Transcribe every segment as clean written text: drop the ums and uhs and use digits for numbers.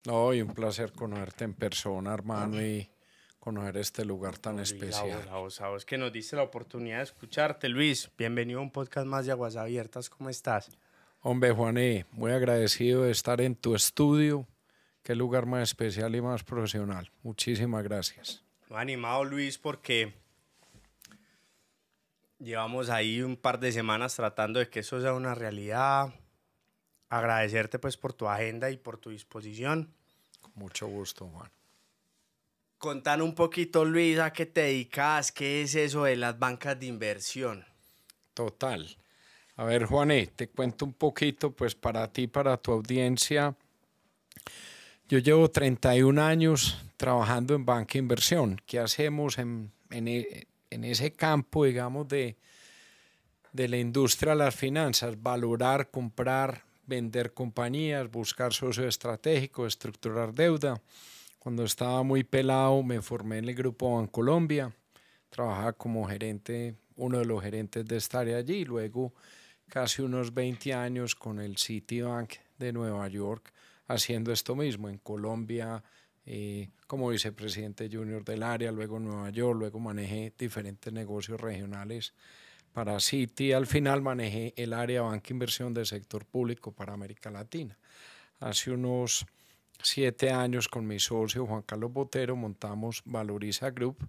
No, y un placer conocerte en persona, hermano, y conocer este lugar tan No, Luis, especial. a vos que nos diste la oportunidad de escucharte, Luis. Bienvenido a un podcast más de Aguas Abiertas. ¿Cómo estás? Hombre, Juané, muy agradecido de estar en tu estudio. Qué lugar más especial y más profesional. Muchísimas gracias. Muy animado, Luis, porque llevamos ahí un par de semanas tratando de que eso sea una realidad. Agradecerte pues por tu agenda y por tu disposición. Con mucho gusto, Juan. Contanos un poquito, Luis, a qué te dedicas, qué es eso de las bancas de inversión. Total. A ver, Juané, te cuento un poquito, pues para ti, para tu audiencia. Yo llevo 31 años trabajando en banca de inversión. ¿Qué hacemos en ese campo, digamos, de la industria de las finanzas? Valorar, comprar, vender compañías, buscar socios estratégicos, estructurar deuda. Cuando estaba muy pelado me formé en el grupo Bancolombia, trabajaba como gerente, uno de los gerentes de esta área allí, luego casi unos 20 años con el Citibank de Nueva York haciendo esto mismo en Colombia, como vicepresidente junior del área, luego en Nueva York, luego manejé diferentes negocios regionales para Citi. Al final manejé el área banca inversión del sector público para América Latina. Hace unos 7 años con mi socio Juan Carlos Botero montamos Valoriza Group,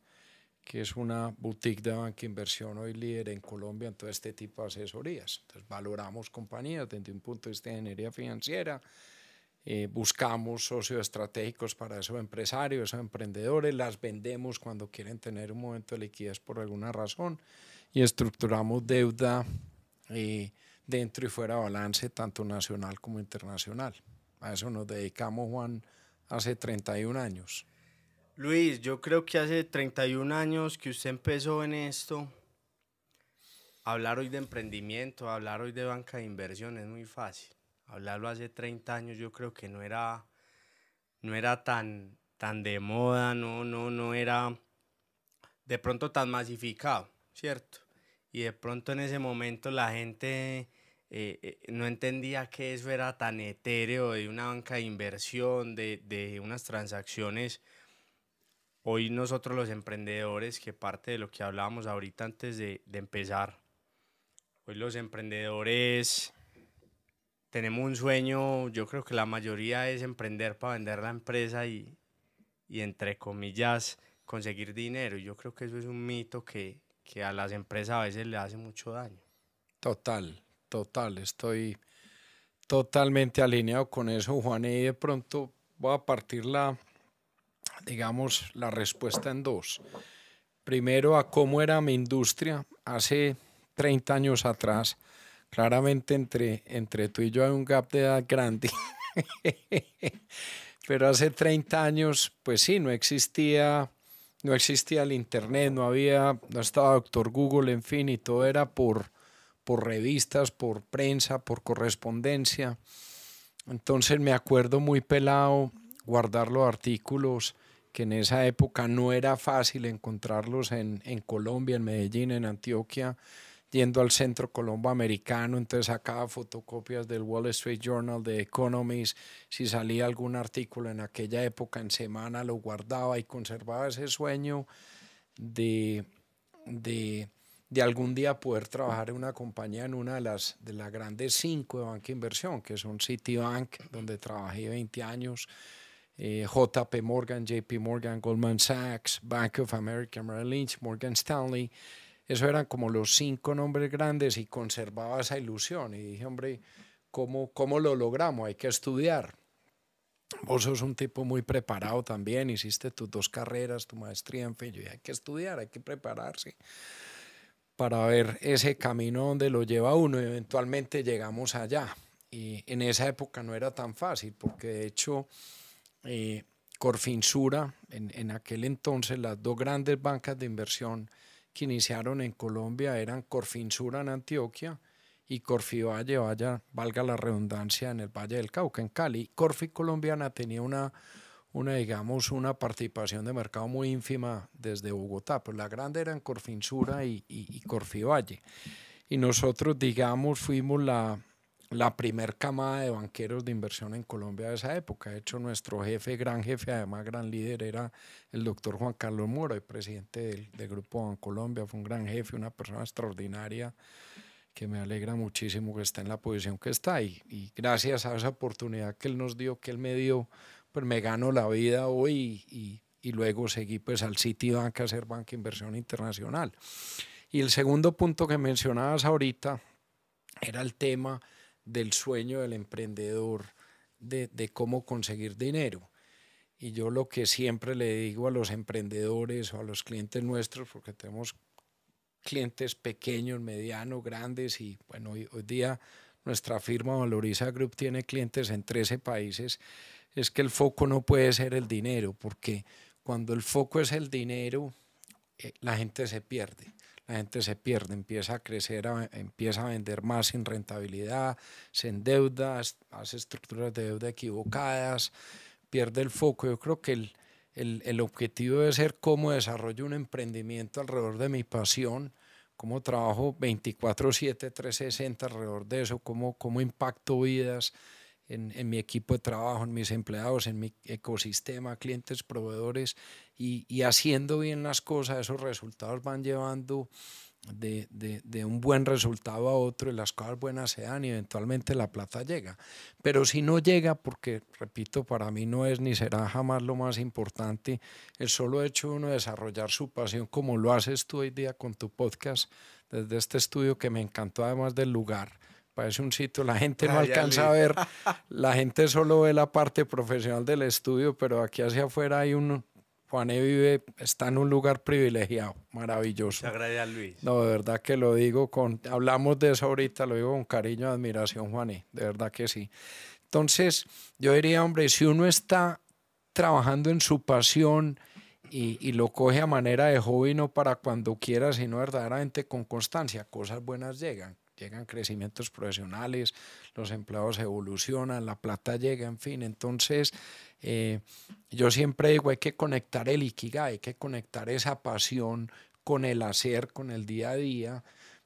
que es una boutique de banca inversión hoy líder en Colombia en todo este tipo de asesorías. Entonces valoramos compañías desde un punto de vista de ingeniería financiera, buscamos socios estratégicos para esos empresarios, esos emprendedores, las vendemos cuando quieren tener un momento de liquidez por alguna razón y estructuramos deuda dentro y fuera de balance, tanto nacional como internacional. A eso nos dedicamos, Juan, hace 31 años. Luis, yo creo que hace 31 años que usted empezó en esto. Hablar hoy de emprendimiento, hablar hoy de banca de inversión es muy fácil. Hablarlo hace 30 años yo creo que no era tan de moda, no era de pronto tan masificado, ¿cierto? Y de pronto en ese momento la gente no entendía que eso era tan etéreo de una banca de inversión, de unas transacciones. Hoy nosotros los emprendedores, que parte de lo que hablábamos ahorita antes de empezar, hoy los emprendedores tenemos un sueño. Yo creo que la mayoría es emprender para vender la empresa y entre comillas conseguir dinero. Y yo creo que eso es un mito que a las empresas a veces le hace mucho daño. Total, total, estoy totalmente alineado con eso, Juan, y de pronto voy a partir digamos, la respuesta en dos. Primero, a cómo era mi industria hace 30 años atrás. Claramente entre tú y yo hay un gap de edad grande. Pero hace 30 años, pues sí, no existía el internet, no estaba Doctor Google, en fin, y todo era por revistas, por prensa, por correspondencia. Entonces me acuerdo muy pelado guardar los artículos que en esa época no era fácil encontrarlos en Colombia, en Medellín, en Antioquia, yendo al Centro Colombo Americano. Entonces sacaba fotocopias del Wall Street Journal, de Economist. Si salía algún artículo en aquella época en semana, lo guardaba y conservaba ese sueño de, de, de algún día poder trabajar en una compañía, en una de las grandes 5 de banca de inversión, que son Citibank, donde trabajé 20 años, JP Morgan, JP Morgan, Goldman Sachs, Bank of America, Merrill Lynch, Morgan Stanley. Eso eran como los 5 nombres grandes y conservaba esa ilusión. Y dije, hombre, ¿cómo lo logramos? Hay que estudiar. Vos sos un tipo muy preparado también, hiciste tus 2 carreras, tu maestría, en fin, yo dije, hay que estudiar, hay que prepararse para ver ese camino donde lo lleva uno y eventualmente llegamos allá. Y en esa época no era tan fácil porque de hecho Corfinsura, en aquel entonces las 2 grandes bancas de inversión que iniciaron en Colombia eran Corfinsura en Antioquia y Corfivalle, valga la redundancia, en el Valle del Cauca, en Cali. Corfi Colombiana tenía digamos, una participación de mercado muy ínfima desde Bogotá, pues la grande era en Corfinsura y Corfivalle. Y nosotros, digamos, fuimos la primer camada de banqueros de inversión en Colombia de esa época. De hecho, nuestro jefe, además gran líder, era el doctor Juan Carlos Mora, el presidente del Grupo Bancolombia. Fue un gran jefe, una persona extraordinaria que me alegra muchísimo que esté en la posición que está. Y gracias a esa oportunidad que él nos dio, que él me dio, pues me gano la vida hoy y luego seguí pues al Citibank a hacer banca inversión internacional. Y el segundo punto que mencionabas ahorita era el tema del sueño del emprendedor, de cómo conseguir dinero. Y yo lo que siempre le digo a los emprendedores o a los clientes nuestros, porque tenemos clientes pequeños, medianos, grandes, y bueno, hoy día nuestra firma Valoriza Group tiene clientes en 13 países, es que el foco no puede ser el dinero, porque cuando el foco es el dinero, la gente se pierde. La gente se pierde, empieza a crecer, empieza a vender más sin rentabilidad, se endeuda, hace estructuras de deuda equivocadas, pierde el foco. Yo creo que el objetivo debe ser cómo desarrollo un emprendimiento alrededor de mi pasión, cómo trabajo 24/7, 360 alrededor de eso, cómo impacto vidas en mi equipo de trabajo, en mis empleados, en mi ecosistema, clientes, proveedores, y haciendo bien las cosas, esos resultados van llevando de un buen resultado a otro, y las cosas buenas se dan y eventualmente la plata llega. Pero si no llega, porque repito, para mí no es ni será jamás lo más importante, el solo hecho de uno desarrollar su pasión como lo haces tú hoy día con tu podcast, desde este estudio que me encantó además del lugar. Parece un sitio, la gente no alcanza a ver, la gente solo ve la parte profesional del estudio, pero aquí hacia afuera hay Juané vive, está en un lugar privilegiado, maravilloso. Muchas gracias, Luis. No, de verdad que lo digo hablamos de eso ahorita, lo digo con cariño y admiración, Juané, de verdad que sí. Entonces, yo diría, hombre, si uno está trabajando en su pasión y lo coge a manera de hobby, no para cuando quiera, sino verdaderamente con constancia, cosas buenas llegan. Llegan crecimientos profesionales, los empleados evolucionan, la plata llega, en fin. Entonces, yo siempre digo, hay que conectar el Ikigai, hay que conectar esa pasión con el hacer, con el día a día.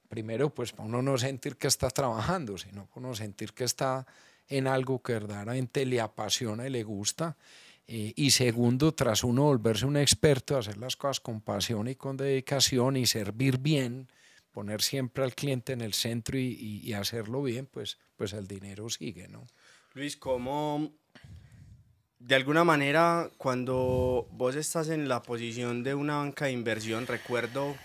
Primero, pues para uno no sentir que está trabajando, sino para uno sentir que está en algo que verdaderamente le apasiona y le gusta. Y segundo, tras uno volverse un experto, hacer las cosas con pasión y con dedicación y servir bien, poner siempre al cliente en el centro y hacerlo bien, pues el dinero sigue, ¿no? Luis, ¿cómo de alguna manera cuando vos estás en la posición de una banca de inversión, recuerdo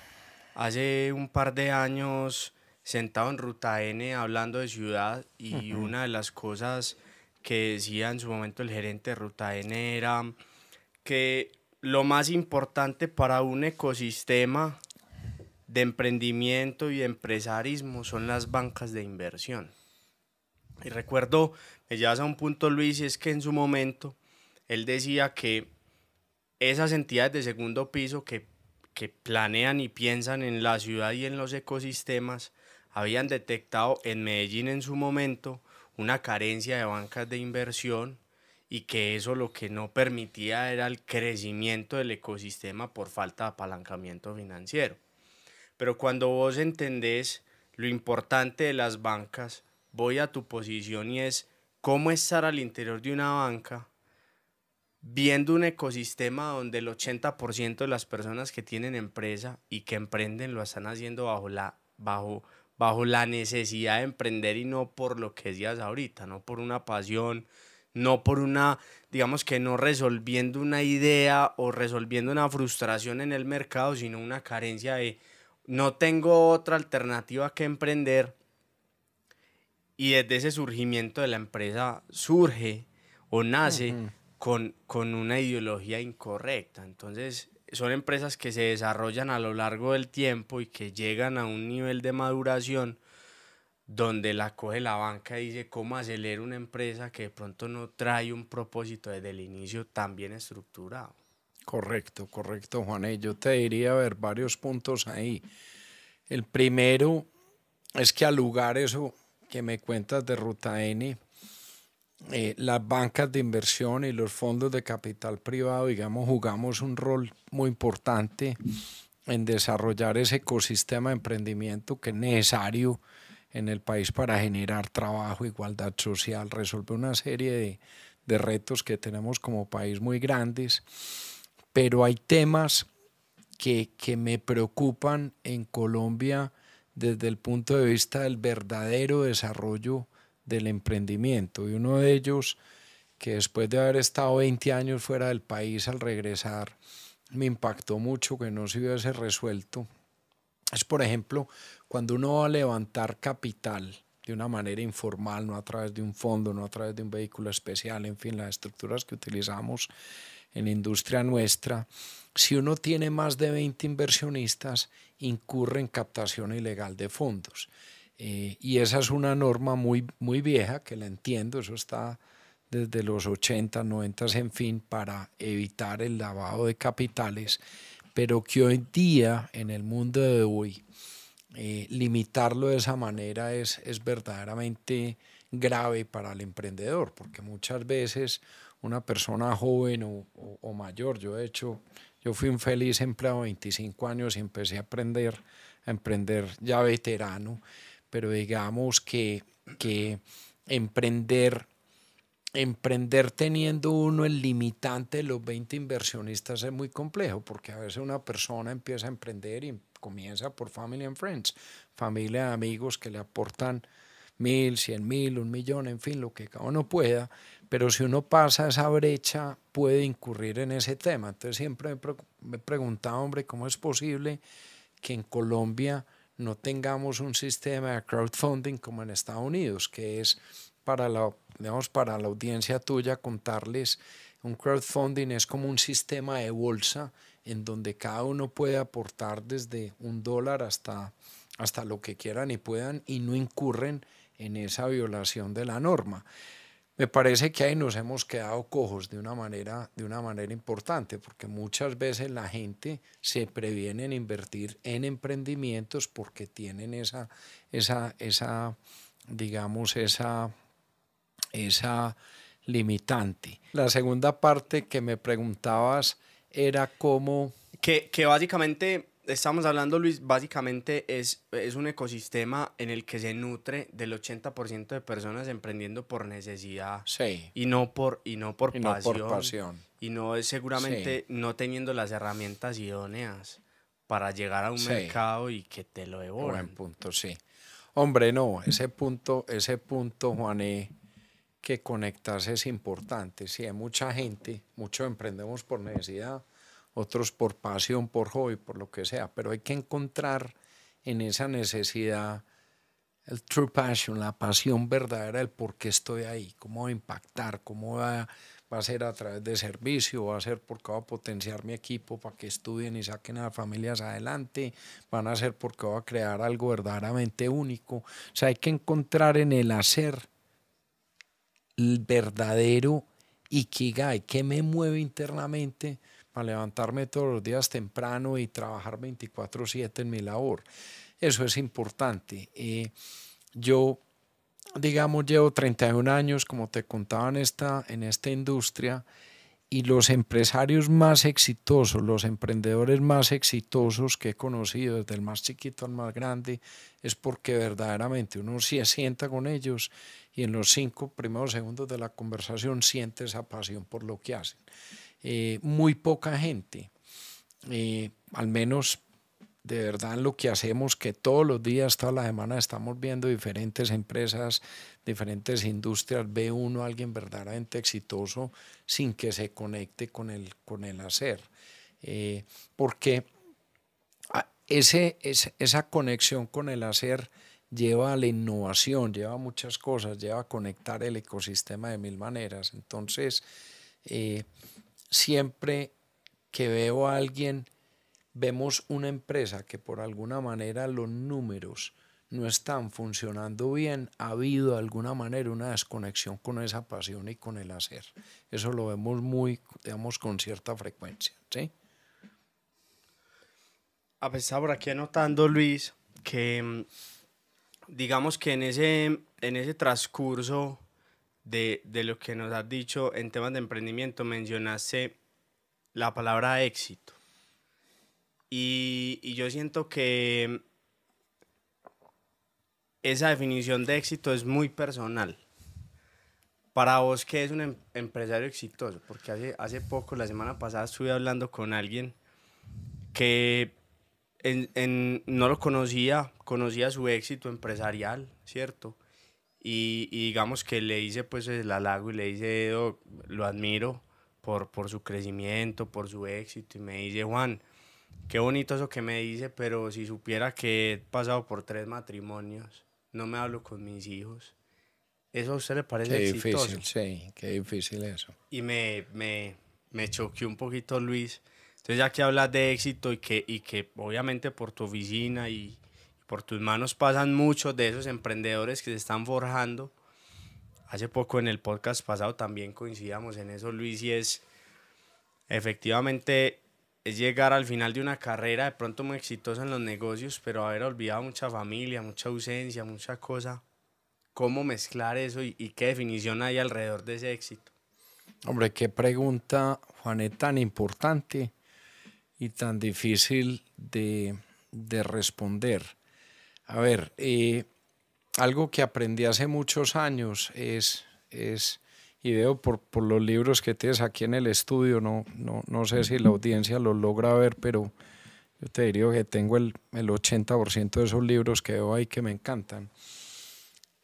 hace un par de años sentado en Ruta N hablando de ciudad y una de las cosas que decía en su momento el gerente de Ruta N era que lo más importante para un ecosistema de emprendimiento y de empresarismo son las bancas de inversión. Y recuerdo, me llevas a un punto, Luis, y es que en su momento él decía que esas entidades de segundo piso que planean y piensan en la ciudad y en los ecosistemas habían detectado en Medellín en su momento una carencia de bancas de inversión y que eso lo que no permitía era el crecimiento del ecosistema por falta de apalancamiento financiero. Pero cuando vos entendés lo importante de las bancas, voy a tu posición y es cómo estar al interior de una banca viendo un ecosistema donde el 80% de las personas que tienen empresa y que emprenden lo están haciendo bajo la necesidad de emprender y no por lo que decías ahorita, no por una pasión, no por una, digamos que no resolviendo una idea o resolviendo una frustración en el mercado, sino una carencia de no tengo otra alternativa que emprender, y desde ese surgimiento de la empresa surge o nace con una ideología incorrecta. Entonces son empresas que se desarrollan a lo largo del tiempo y que llegan a un nivel de maduración donde la coge la banca y dice cómo acelerar una empresa que de pronto no trae un propósito desde el inicio tan bien estructurado. Correcto, Juan. Yo te diría, a ver, varios puntos ahí. El primero es que al lugar eso que me cuentas de Ruta N, las bancas de inversión y los fondos de capital privado, digamos, jugamos un rol muy importante en desarrollar ese ecosistema de emprendimiento que es necesario en el país para generar trabajo, igualdad social, resolver una serie de retos que tenemos como país muy grandes, pero hay temas que me preocupan en Colombia desde el punto de vista del verdadero desarrollo del emprendimiento. Y uno de ellos, que después de haber estado 20 años fuera del país, al regresar me impactó mucho que no se hubiese resuelto, es por ejemplo cuando uno va a levantar capital de una manera informal, no a través de un fondo, no a través de un vehículo especial, en fin, las estructuras que utilizamos en la industria nuestra. Si uno tiene más de 20 inversionistas, incurre en captación ilegal de fondos. Y esa es una norma muy, muy vieja, que la entiendo, eso está desde los 80, 90, en fin, para evitar el lavado de capitales, pero que hoy día, en el mundo de hoy, limitarlo de esa manera es verdaderamente grave para el emprendedor, porque muchas veces una persona joven o mayor, yo de hecho, yo fui un feliz empleado de 25 años y empecé a emprender ya veterano, pero digamos que emprender teniendo uno el limitante de los 20 inversionistas es muy complejo, porque a veces una persona empieza a emprender y comienza por family and friends, familia de amigos que le aportan 1.000, 100.000, 1.000.000, en fin, lo que cada uno pueda, pero si uno pasa esa brecha puede incurrir en ese tema. Entonces siempre me he preguntado, hombre, ¿cómo es posible que en Colombia no tengamos un sistema de crowdfunding como en Estados Unidos, que es para para la audiencia tuya contarles, un crowdfunding es como un sistema de bolsa en donde cada uno puede aportar desde $1 hasta lo que quieran y puedan y no incurren en esa violación de la norma. Me parece que ahí nos hemos quedado cojos de una manera importante, porque muchas veces la gente se previene en invertir en emprendimientos porque tienen digamos, esa limitante. La segunda parte que me preguntabas era cómo... Que básicamente, estamos hablando, Luis, básicamente es un ecosistema en el que se nutre del 80% de personas emprendiendo por necesidad, Sí, y no por y no por pasión, pasión. y no es Sí, seguramente no teniendo las herramientas idóneas para llegar a un sí, mercado y que te lo buen devoran. punto, sí. Hombre, no, ese punto, Juané, que conectarse es importante. Sí, hay mucha gente, muchos emprendemos por necesidad, otros por pasión, por hobby, por lo que sea, pero hay que encontrar en esa necesidad el true passion, la pasión verdadera, el por qué estoy ahí, cómo va a impactar, cómo va a ser a través de servicio, va a ser porque va a potenciar mi equipo para que estudien y saquen a las familias adelante, van a ser porque va a crear algo verdaderamente único. O sea, hay que encontrar en el hacer el verdadero ikigai, qué me mueve internamente para levantarme todos los días temprano y trabajar 24/7 en mi labor. Eso es importante. Yo, digamos, llevo 31 años, como te contaba, en esta industria, y los empresarios más exitosos, los emprendedores más exitosos que he conocido, desde el más chiquito al más grande, es porque verdaderamente uno se sienta con ellos y en los 5 primeros segundos de la conversación siente esa pasión por lo que hacen. Muy poca gente, al menos de verdad en lo que hacemos, que todos los días, toda la semana estamos viendo diferentes empresas, diferentes industrias, ve uno a alguien verdaderamente exitoso sin que se conecte con el hacer. Porque esa conexión con el hacer lleva a la innovación, lleva a muchas cosas, lleva a conectar el ecosistema de mil maneras. Entonces, siempre que veo a alguien, vemos una empresa que por alguna manera los números no están funcionando bien, ha habido de alguna manera una desconexión con esa pasión y con el hacer. Eso lo vemos digamos, con cierta frecuencia, ¿sí? A pesar por aquí anotando, Luis, que digamos que en ese transcurso de lo que nos has dicho en temas de emprendimiento, mencionaste la palabra éxito. Y yo siento que esa definición de éxito es muy personal. Para vos, ¿qué es un empresario exitoso? Porque hace poco, la semana pasada, estuve hablando con alguien que no lo conocía su éxito empresarial, ¿cierto? Y digamos que le hice pues el halago y le dice, Edo, lo admiro por su crecimiento, por su éxito. Y me dice, Juan, qué bonito eso que me dice, pero si supiera que he pasado por 3 matrimonios, no me hablo con mis hijos. ¿Eso a usted le parece Qué exitoso? difícil, sí, qué difícil eso. Y me choqueó un poquito, Luis. Entonces, ya que hablas de éxito y que obviamente por tu oficina y por tus manos pasan muchos de esos emprendedores que se están forjando. Hace poco en el podcast pasado también coincidíamos en eso, Luis, y es efectivamente es llegar al final de una carrera de pronto muy exitosa en los negocios, pero haber olvidado mucha familia, mucha ausencia, mucha cosa. ¿Cómo mezclar eso y qué definición hay alrededor de ese éxito? Hombre, qué pregunta, Juanet, tan importante y tan difícil de responder. A ver, algo que aprendí hace muchos años es y veo por los libros que tienes aquí en el estudio, no sé si la audiencia lo logra ver, pero yo te diría que tengo el 80% de esos libros que veo ahí que me encantan.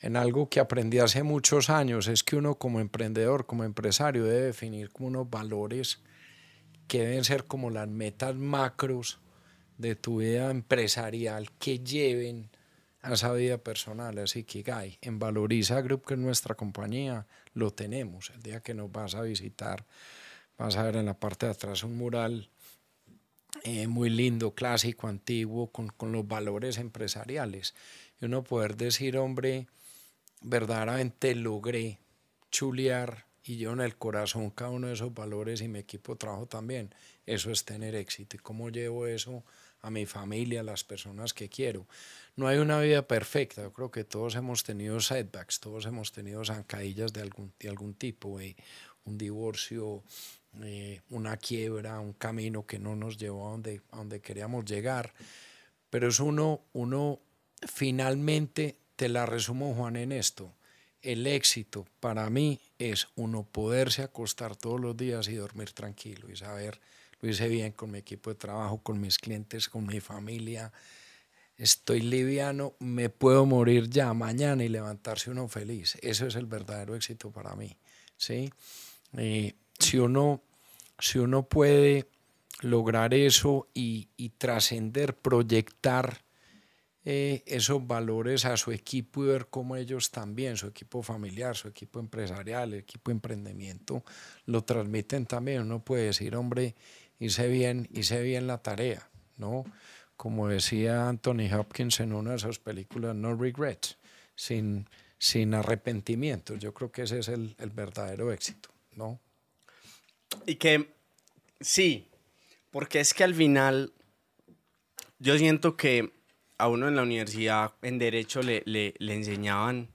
En algo que aprendí hace muchos años es que uno como emprendedor, como empresario, debe definir como unos valores que deben ser como las metas macros de tu vida empresarial que lleven a esa vida personal, así que Ikigai. En Valoriza Group, que es nuestra compañía, lo tenemos. El día que nos vas a visitar, vas a ver en la parte de atrás un mural muy lindo, clásico, antiguo, con los valores empresariales. Y uno poder decir, hombre, verdaderamente logré chulear y yo en el corazón cada uno de esos valores y mi equipo de trabajo también. Eso es tener éxito. ¿Y cómo llevo eso a mi familia, a las personas que quiero? No hay una vida perfecta. Yo creo que todos hemos tenido setbacks, todos hemos tenido zancadillas de algún tipo, un divorcio, una quiebra, un camino que no nos llevó a donde queríamos llegar. Pero es uno finalmente, te la resumo, Juan, en esto. El éxito para mí es uno poderse acostar todos los días y dormir tranquilo y saber, lo hice bien con mi equipo de trabajo, con mis clientes, con mi familia, estoy liviano, me puedo morir ya mañana y levantarse uno feliz. Eso es el verdadero éxito para mí, ¿sí? Si uno puede lograr eso y trascender, proyectar esos valores a su equipo y ver cómo ellos también, su equipo familiar, su equipo empresarial, el equipo de emprendimiento, lo transmiten también. Uno puede decir, hombre, hice bien la tarea, ¿no? Como decía Anthony Hopkins en una de sus películas, no regrets, sin arrepentimientos. Yo creo que ese es el verdadero éxito, ¿no? Y que sí, porque es que al final yo siento que a uno en la universidad en Derecho le enseñaban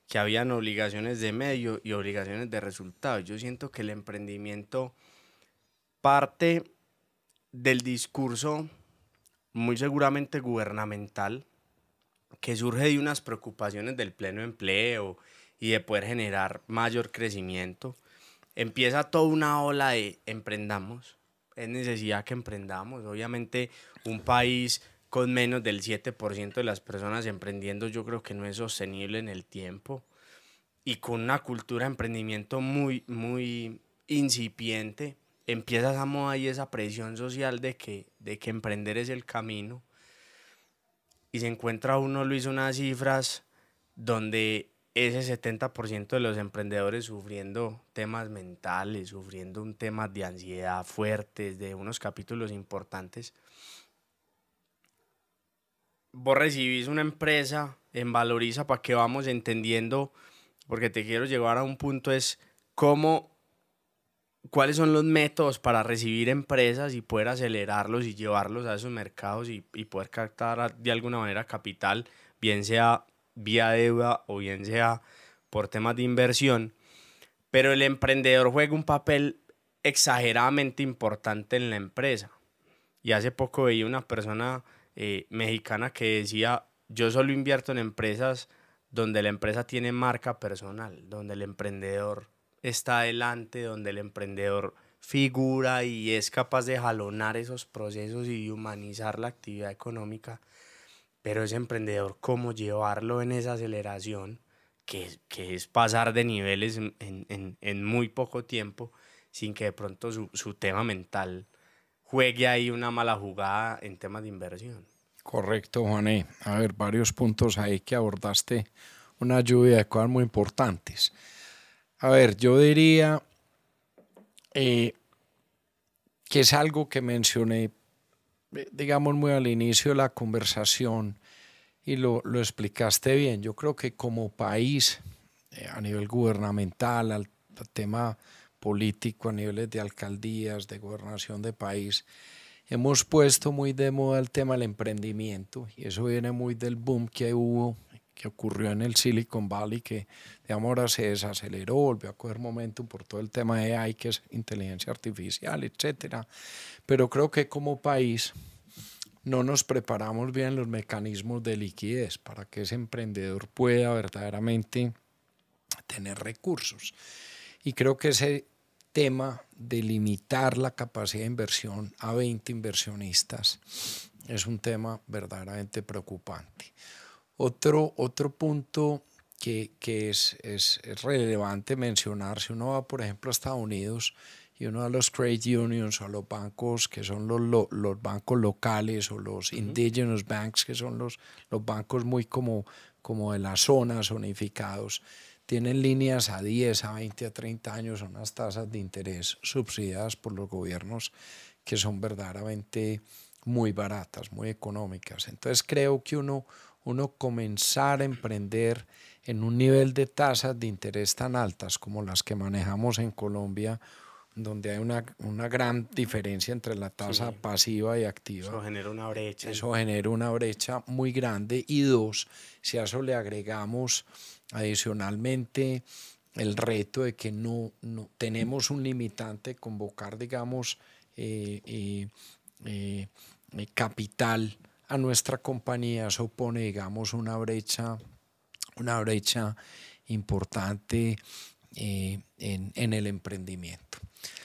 que habían obligaciones de medio y obligaciones de resultado. Yo siento que el emprendimiento parte del discurso muy seguramente gubernamental que surge de unas preocupaciones del pleno empleo y de poder generar mayor crecimiento. Empieza toda una ola de emprendamos, es necesidad que emprendamos. Obviamente un país con menos del 7% de las personas emprendiendo yo creo que no es sostenible en el tiempo y con una cultura de emprendimiento muy incipiente, empieza esa moda y esa presión social de que emprender es el camino y se encuentra uno, Luis, unas cifras donde ese 70% de los emprendedores sufriendo temas mentales, sufriendo un tema de ansiedad fuertes, de unos capítulos importantes. Vos recibís una empresa en Valoriza para que vamos entendiendo, porque te quiero llevar a un punto, es cuáles son los métodos para recibir empresas y poder acelerarlos y llevarlos a esos mercados y poder captar de alguna manera capital, bien sea vía deuda o bien sea por temas de inversión. Pero el emprendedor juega un papel exageradamente importante en la empresa. Y hace poco veía una persona mexicana que decía, yo solo invierto en empresas donde la empresa tiene marca personal, donde el emprendedor está adelante, donde el emprendedor figura y es capaz de jalonar esos procesos y humanizar la actividad económica, pero ese emprendedor, cómo llevarlo en esa aceleración, que es pasar de niveles en muy poco tiempo, sin que de pronto su tema mental juegue ahí una mala jugada en temas de inversión. Correcto, Juané. A ver, varios puntos ahí que abordaste, una lluvia de cosas muy importantes. A ver, yo diría eh, que es algo que mencioné, digamos, muy al inicio de la conversación y lo explicaste bien. Yo creo que como país, a nivel gubernamental, al tema político, a niveles de alcaldías, de gobernación de país, hemos puesto muy de moda el tema del emprendimiento y eso viene muy del boom que ocurrió en el Silicon Valley, que digamos ahora se desaceleró, volvió a coger momentum por todo el tema de AI, que es inteligencia artificial, etcétera. Pero creo que como país no nos preparamos bien los mecanismos de liquidez para que ese emprendedor pueda verdaderamente tener recursos. Y creo que ese tema de limitar la capacidad de inversión a 20 inversionistas es un tema verdaderamente preocupante. Otro punto que es relevante mencionar, si uno va, por ejemplo, a Estados Unidos y uno va a los credit unions o a los bancos que son los bancos locales o los indigenous banks, que son los bancos muy como de las zonas zonificados, tienen líneas a 10, a 20, a 30 años, unas tasas de interés subsidiadas por los gobiernos que son verdaderamente muy baratas, muy económicas. Entonces creo que uno comenzar a emprender en un nivel de tasas de interés tan altas como las que manejamos en Colombia, donde hay una gran diferencia entre la tasa Sí, pasiva y activa. eso genera una brecha. Eso genera una brecha muy grande. Y dos, si a eso le agregamos adicionalmente el reto de que no tenemos un limitante, convocar, digamos, capital a nuestra compañía, eso pone, digamos, una brecha importante en el emprendimiento.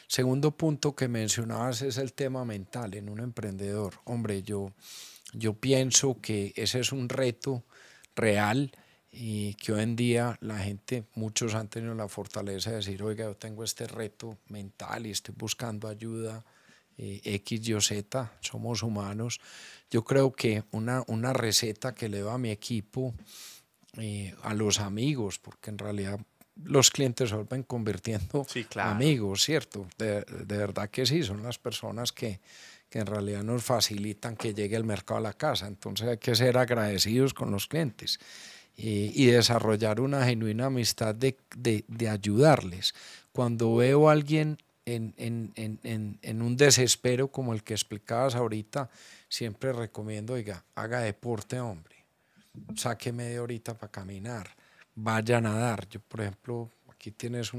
Segundo punto que mencionabas es el tema mental en un emprendedor. Hombre, yo pienso que ese es un reto real y que hoy en día la gente, muchos han tenido la fortaleza de decir, oiga, yo tengo este reto mental y estoy buscando ayuda, X, Y, Z, somos humanos. Yo creo que una receta que le doy a mi equipo, a los amigos, porque en realidad los clientes se vuelven convirtiendo Sí, claro. amigos, ¿cierto? De verdad que sí, son las personas que en realidad nos facilitan que llegue el mercado a la casa. Entonces hay que ser agradecidos con los clientes y desarrollar una genuina amistad de ayudarles. Cuando veo a alguien en un desespero como el que explicabas ahorita, siempre recomiendo, oiga, haga deporte, hombre, saque media horita para caminar, vaya a nadar. Yo, por ejemplo, aquí tienes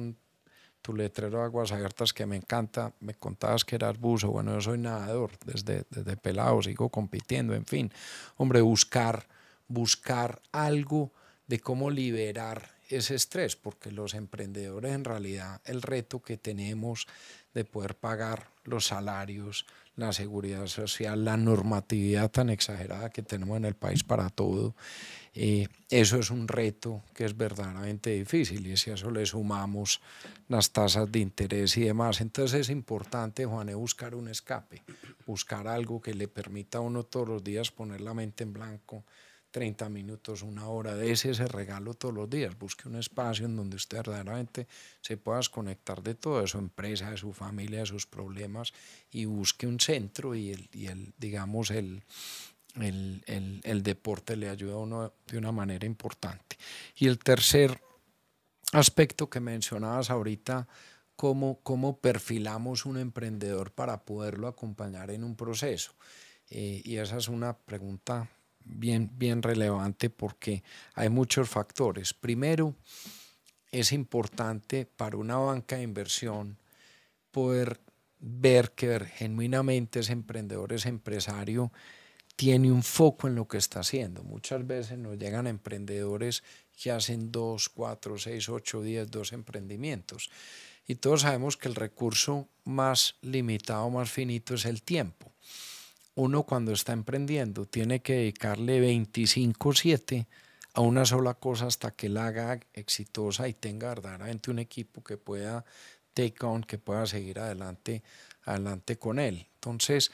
tu letrero de aguas abiertas que me encanta, me contabas que eras buzo, bueno, yo soy nadador, desde pelado sigo compitiendo, en fin. Hombre, buscar algo de cómo liberar ese estrés, porque los emprendedores en realidad el reto que tenemos de poder pagar los salarios, la seguridad social, la normatividad tan exagerada que tenemos en el país para todo, eso es un reto que es verdaderamente difícil y si a eso le sumamos las tasas de interés y demás, entonces es importante, Juané, buscar un escape, buscar algo que le permita a uno todos los días poner la mente en blanco, 30 minutos, una hora, de ese regalo todos los días, busque un espacio en donde usted verdaderamente se pueda desconectar de todo, de su empresa, de su familia, de sus problemas y busque un centro y digamos, el deporte le ayuda a uno de una manera importante. Y el tercer aspecto que mencionabas ahorita, cómo perfilamos un emprendedor para poderlo acompañar en un proceso. Y esa es una pregunta bien relevante porque hay muchos factores. Primero, es importante para una banca de inversión poder ver que genuinamente ese emprendedor, ese empresario, tiene un foco en lo que está haciendo. Muchas veces nos llegan emprendedores que hacen 2, 4, 6, 8, 10, 2 emprendimientos. Y todos sabemos que el recurso más limitado, más finito es el tiempo. Uno cuando está emprendiendo tiene que dedicarle 25/7 a una sola cosa hasta que la haga exitosa y tenga verdaderamente un equipo que pueda take on, que pueda seguir adelante con él. Entonces,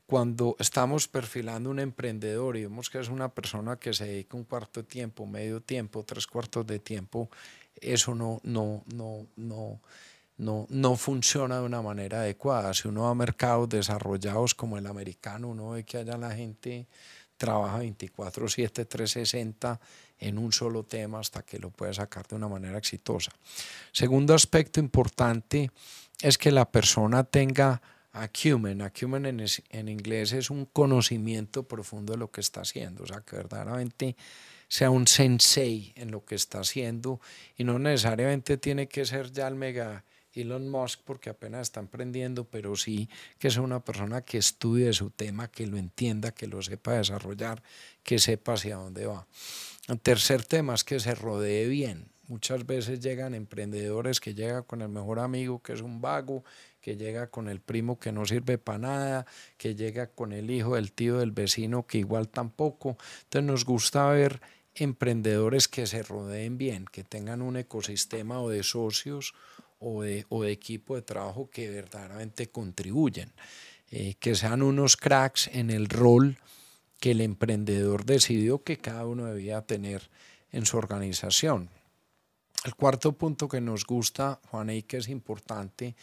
cuando estamos perfilando un emprendedor y vemos que es una persona que se dedica un cuarto de tiempo, medio tiempo, 3/4 de tiempo, eso no funciona de una manera adecuada. Si uno va a mercados desarrollados como el americano, uno ve que allá la gente trabaja 24/7, 360 en un solo tema hasta que lo puede sacar de una manera exitosa. Segundo aspecto importante es que la persona tenga acumen. Acumen en inglés es un conocimiento profundo de lo que está haciendo, o sea, que verdaderamente sea un sensei en lo que está haciendo y no necesariamente tiene que ser ya el mega Elon Musk porque apenas está emprendiendo, pero sí que sea una persona que estudie su tema, que lo entienda, que lo sepa desarrollar, que sepa hacia dónde va. El tercer tema es que se rodee bien. Muchas veces llegan emprendedores que llegan con el mejor amigo que es un vago, que llega con el primo que no sirve para nada, que llega con el hijo del tío del vecino que igual tampoco. Entonces nos gusta ver emprendedores que se rodeen bien, que tengan un ecosistema o de socios o de equipo de trabajo que verdaderamente contribuyen, que sean unos cracks en el rol que el emprendedor decidió que cada uno debía tener en su organización. El cuarto punto que nos gusta, Juan, y que es importante,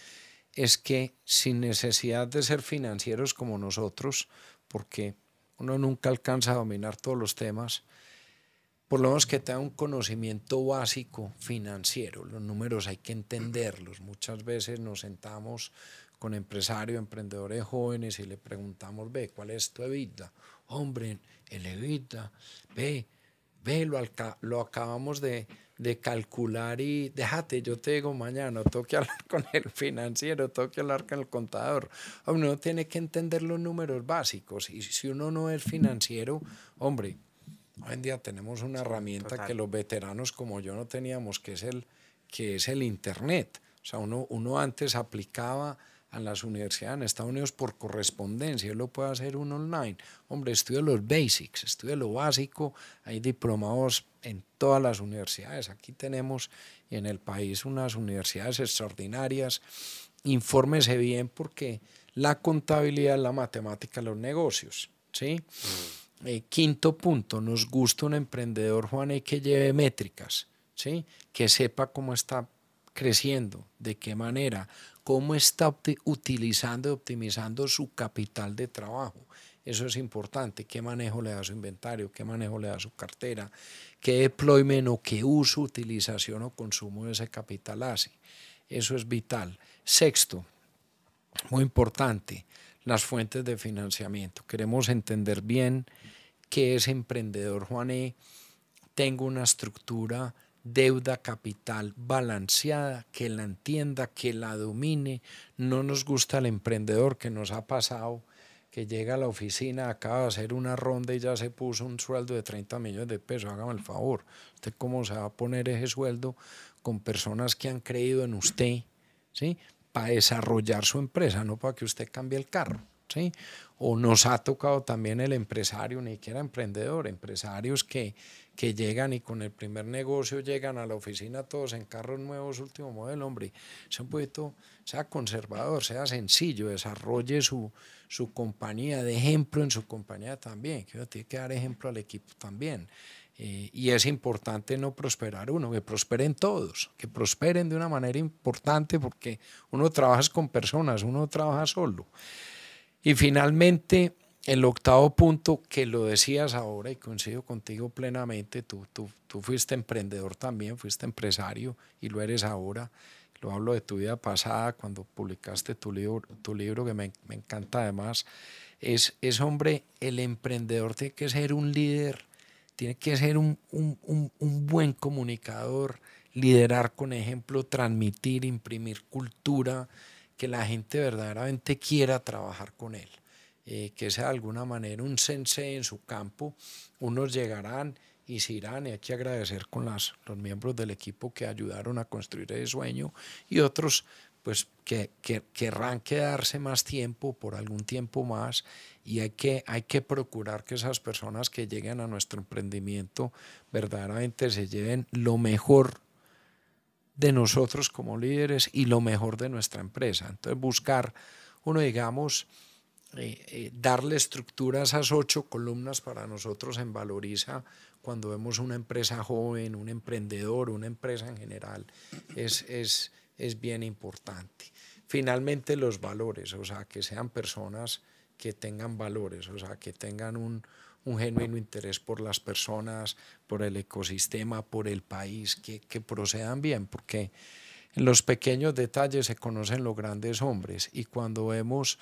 es que sin necesidad de ser financieros como nosotros, porque uno nunca alcanza a dominar todos los temas, por lo menos que tenga un conocimiento básico financiero. Los números hay que entenderlos. Muchas veces nos sentamos con empresarios, emprendedores jóvenes y le preguntamos, ve, ¿cuál es tu EBITDA? Hombre, el EBITDA, ve, lo acabamos de calcular y déjate, yo te digo mañana, tengo que hablar con el financiero, tengo que hablar con el contador. Hombre, uno tiene que entender los números básicos y si uno no es financiero, hombre, hoy en día tenemos una herramienta que los veteranos como yo no teníamos, que es el Internet. O sea, uno antes aplicaba a las universidades en Estados Unidos por correspondencia, lo puede hacer uno online. Hombre, estudia los basics, estudia lo básico, hay diplomados en todas las universidades. Aquí tenemos en el país unas universidades extraordinarias. Infórmese bien porque la contabilidad es la matemática de los negocios, ¿sí? Quinto punto, nos gusta un emprendedor, Juan, que lleve métricas, ¿sí? Que sepa cómo está creciendo, de qué manera, cómo está utilizando y optimizando su capital de trabajo. Eso es importante, qué manejo le da a su inventario, qué manejo le da a su cartera, qué deployment o qué uso, utilización o consumo de ese capital hace. Eso es vital. Sexto, muy importante, las fuentes de financiamiento. Queremos entender bien que ese emprendedor, Juané, tenga una estructura deuda capital balanceada, que la entienda, que la domine. No nos gusta el emprendedor que nos ha pasado, que llega a la oficina, acaba de hacer una ronda y ya se puso un sueldo de 30 millones de pesos. Hágame el favor, ¿usted cómo se va a poner ese sueldo con personas que han creído en usted, ¿sí? Para desarrollar su empresa, no para que usted cambie el carro, ¿sí? O nos ha tocado también el empresario, ni siquiera emprendedor, empresarios que llegan y con el primer negocio llegan a la oficina todos en carros nuevos, último modelo. Hombre, sea un poquito, sea conservador, sea sencillo, desarrolle su compañía, de ejemplo en su compañía también, que tiene que dar ejemplo al equipo también. Y es importante no prosperar uno, que prosperen todos, que prosperen de una manera importante porque uno trabaja con personas, uno trabaja solo. Y finalmente, el octavo punto, que lo decías ahora y coincido contigo plenamente, tú fuiste emprendedor también, fuiste empresario y lo eres ahora. Lo hablo de tu vida pasada cuando publicaste tu libro que me encanta además. Es, hombre, el emprendedor tiene que ser un líder, tiene que ser un buen comunicador, liderar con ejemplo, transmitir, imprimir cultura, que la gente verdaderamente quiera trabajar con él. que sea de alguna manera un sensei en su campo. Unos llegarán y se irán, y hay que agradecer con los miembros del equipo que ayudaron a construir ese sueño, y otros pues que querrán quedarse más tiempo, por algún tiempo más, y hay que procurar que esas personas que lleguen a nuestro emprendimiento verdaderamente se lleven lo mejor de nosotros como líderes y lo mejor de nuestra empresa. Entonces buscar digamos, darle estructura a esas 8 columnas para nosotros en Valoriza cuando vemos una empresa joven, un emprendedor, una empresa en general, es bien importante. Finalmente los valores, o sea, que sean personas que tengan valores, o sea, que tengan un genuino interés por las personas, por el ecosistema, por el país, que procedan bien, porque en los pequeños detalles se conocen los grandes hombres, y cuando vemos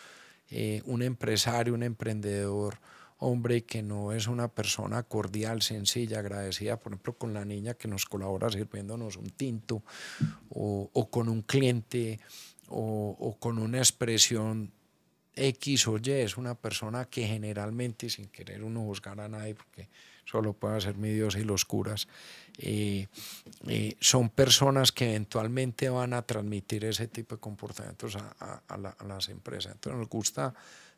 un empresario, un emprendedor, hombre, que no es una persona cordial, sencilla, agradecida, por ejemplo, con la niña que nos colabora sirviéndonos un tinto, o con un cliente, o con una expresión X o Y, es una persona que generalmente, sin querer uno juzgar a nadie, porque solo puede hacer mi Dios y los curas, son personas que eventualmente van a transmitir ese tipo de comportamientos a las empresas. Entonces nos gusta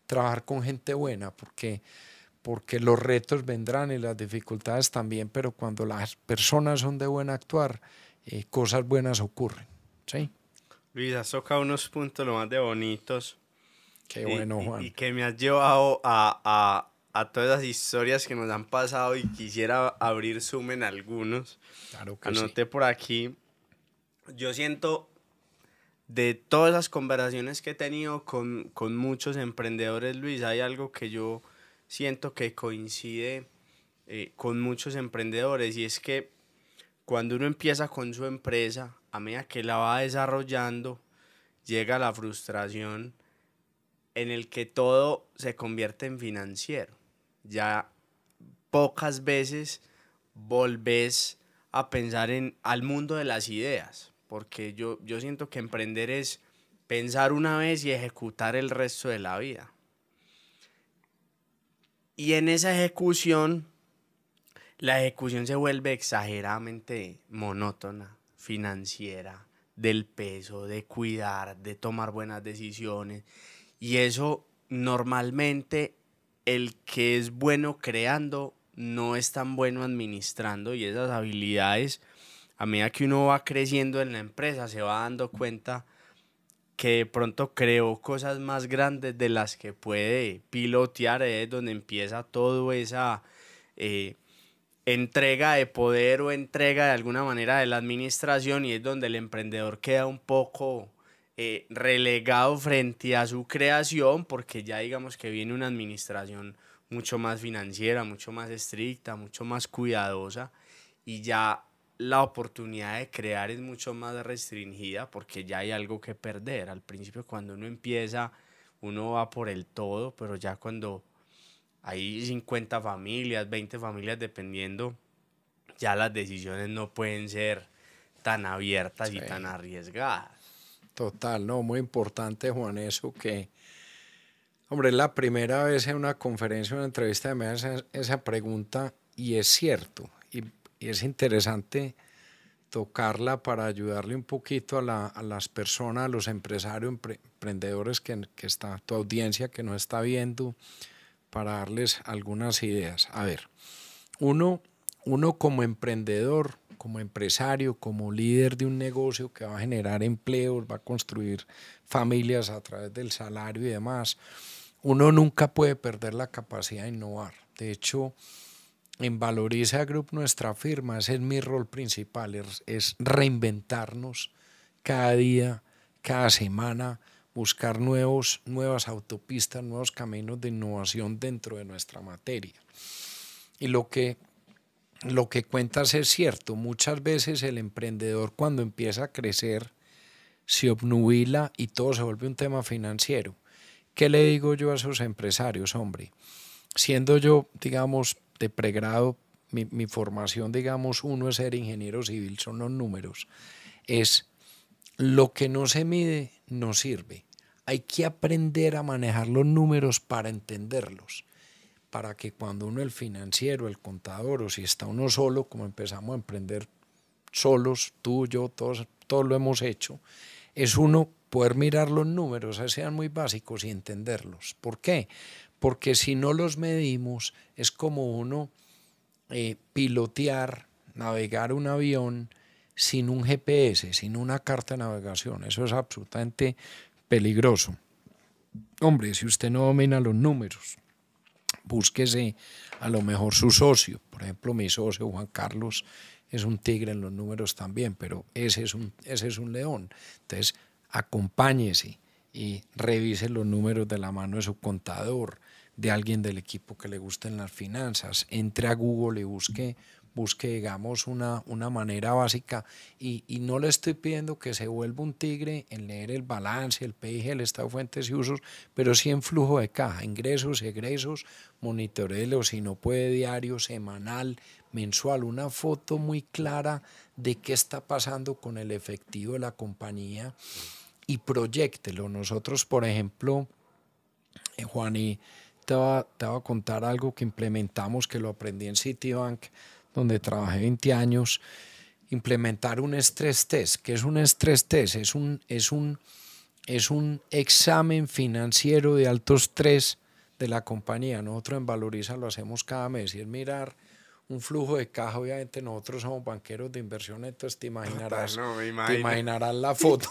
trabajar con gente buena, porque los retos vendrán y las dificultades también, pero cuando las personas son de buen actuar, cosas buenas ocurren. ¿Sí? Luis, has tocado unos puntos lo más de bonitos. Qué bueno, Juan. Y que me has llevado a todas las historias que nos han pasado, y quisiera abrir zoom en algunos. Claro que Anoté sí. por aquí. Yo siento, de todas las conversaciones que he tenido con muchos emprendedores, Luis, hay algo que yo siento que coincide con muchos emprendedores, y es que cuando uno empieza con su empresa, a medida que la va desarrollando, llega la frustración en el que todo se convierte en financiero. Ya pocas veces volvés a pensar al mundo de las ideas, porque yo siento que emprender es pensar una vez y ejecutar el resto de la vida. Y en esa ejecución, la ejecución se vuelve exageradamente monótona, financiera, del peso, de cuidar, de tomar buenas decisiones. Y eso normalmente el que es bueno creando no es tan bueno administrando, y esas habilidades, a medida que uno va creciendo en la empresa, se va dando cuenta que de pronto creó cosas más grandes de las que puede pilotear. Es donde empieza toda esa entrega de poder o entrega de alguna manera de la administración, y es donde el emprendedor queda un poco relegado frente a su creación, porque ya digamos que viene una administración mucho más financiera, mucho más estricta, mucho más cuidadosa, y ya la oportunidad de crear es mucho más restringida, porque ya hay algo que perder. Al principio, cuando uno empieza, uno va por el todo, pero ya cuando hay 50 familias, 20 familias dependiendo, ya las decisiones no pueden ser tan abiertas Sí. y tan arriesgadas. Total, no, muy importante, Juan, eso que, hombre, es la primera vez en una conferencia, una entrevista, me hacen esa pregunta, y es cierto, y es interesante tocarla para ayudarle un poquito a las personas, a los empresarios, emprendedores que está, tu audiencia que nos está viendo, para darles algunas ideas. A ver, uno como emprendedor, como empresario, como líder de un negocio que va a generar empleos, va a construir familias a través del salario y demás, uno nunca puede perder la capacidad de innovar. De hecho, en Valoriza Group, nuestra firma, ese es mi rol principal, es reinventarnos cada día, cada semana, buscar nuevas autopistas, nuevos caminos de innovación dentro de nuestra materia. Y lo que cuentas es cierto, muchas veces el emprendedor, cuando empieza a crecer, se obnubila y todo se vuelve un tema financiero. ¿Qué le digo yo a esos empresarios, hombre? Siendo yo, digamos, de pregrado, mi formación, digamos, uno es ser ingeniero civil, son los números. Es lo que no se mide, no sirve. Hay que aprender a manejar los números para entenderlos, para que cuando uno, el financiero, el contador, o si está uno solo, como empezamos a emprender solos, tú, yo, todos lo hemos hecho, es uno poder mirar los números, sean muy básicos, y entenderlos. ¿Por qué? Porque si no los medimos, es como uno pilotear, navegar un avión sin un GPS, sin una carta de navegación. Eso es absolutamente peligroso. Hombre, si usted no domina los números, búsquese a lo mejor su socio. Por ejemplo, mi socio Juan Carlos es un tigre en los números también, pero ese es un león. Entonces, acompáñese y revise los números de la mano de su contador, de alguien del equipo que le gusten las finanzas. Entre a Google y busque, digamos, una manera básica, y no le estoy pidiendo que se vuelva un tigre en leer el balance, el PIG, el estado de fuentes y usos, pero sí en flujo de caja, ingresos, egresos, monitoreo, si no puede diario, semanal, mensual, una foto muy clara de qué está pasando con el efectivo de la compañía y proyéctelo. Nosotros, por ejemplo, Juan, y te voy a contar algo que implementamos, que lo aprendí en Citibank, donde trabajé 20 años, implementar un stress test. ¿Qué es un stress test? Es un examen financiero de alto estrés de la compañía. Nosotros en Valoriza lo hacemos cada mes, y es mirar un flujo de caja. Obviamente nosotros somos banqueros de inversión, entonces te imaginarás, No, me te imagino. imaginarás la foto.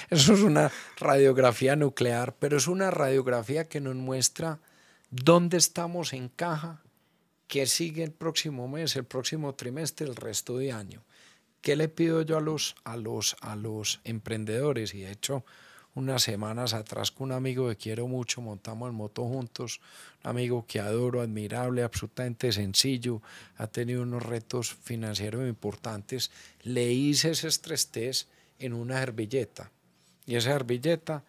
Eso es una radiografía nuclear, pero es una radiografía que nos muestra dónde estamos en caja, qué sigue el próximo mes, el próximo trimestre, el resto de año. ¿Qué le pido yo a los emprendedores? Y de hecho, unas semanas atrás, con un amigo que quiero mucho, montamos en moto juntos, un amigo que adoro, admirable, absolutamente sencillo, ha tenido unos retos financieros importantes. Le hice ese estrés test en una servilleta, y esa servilleta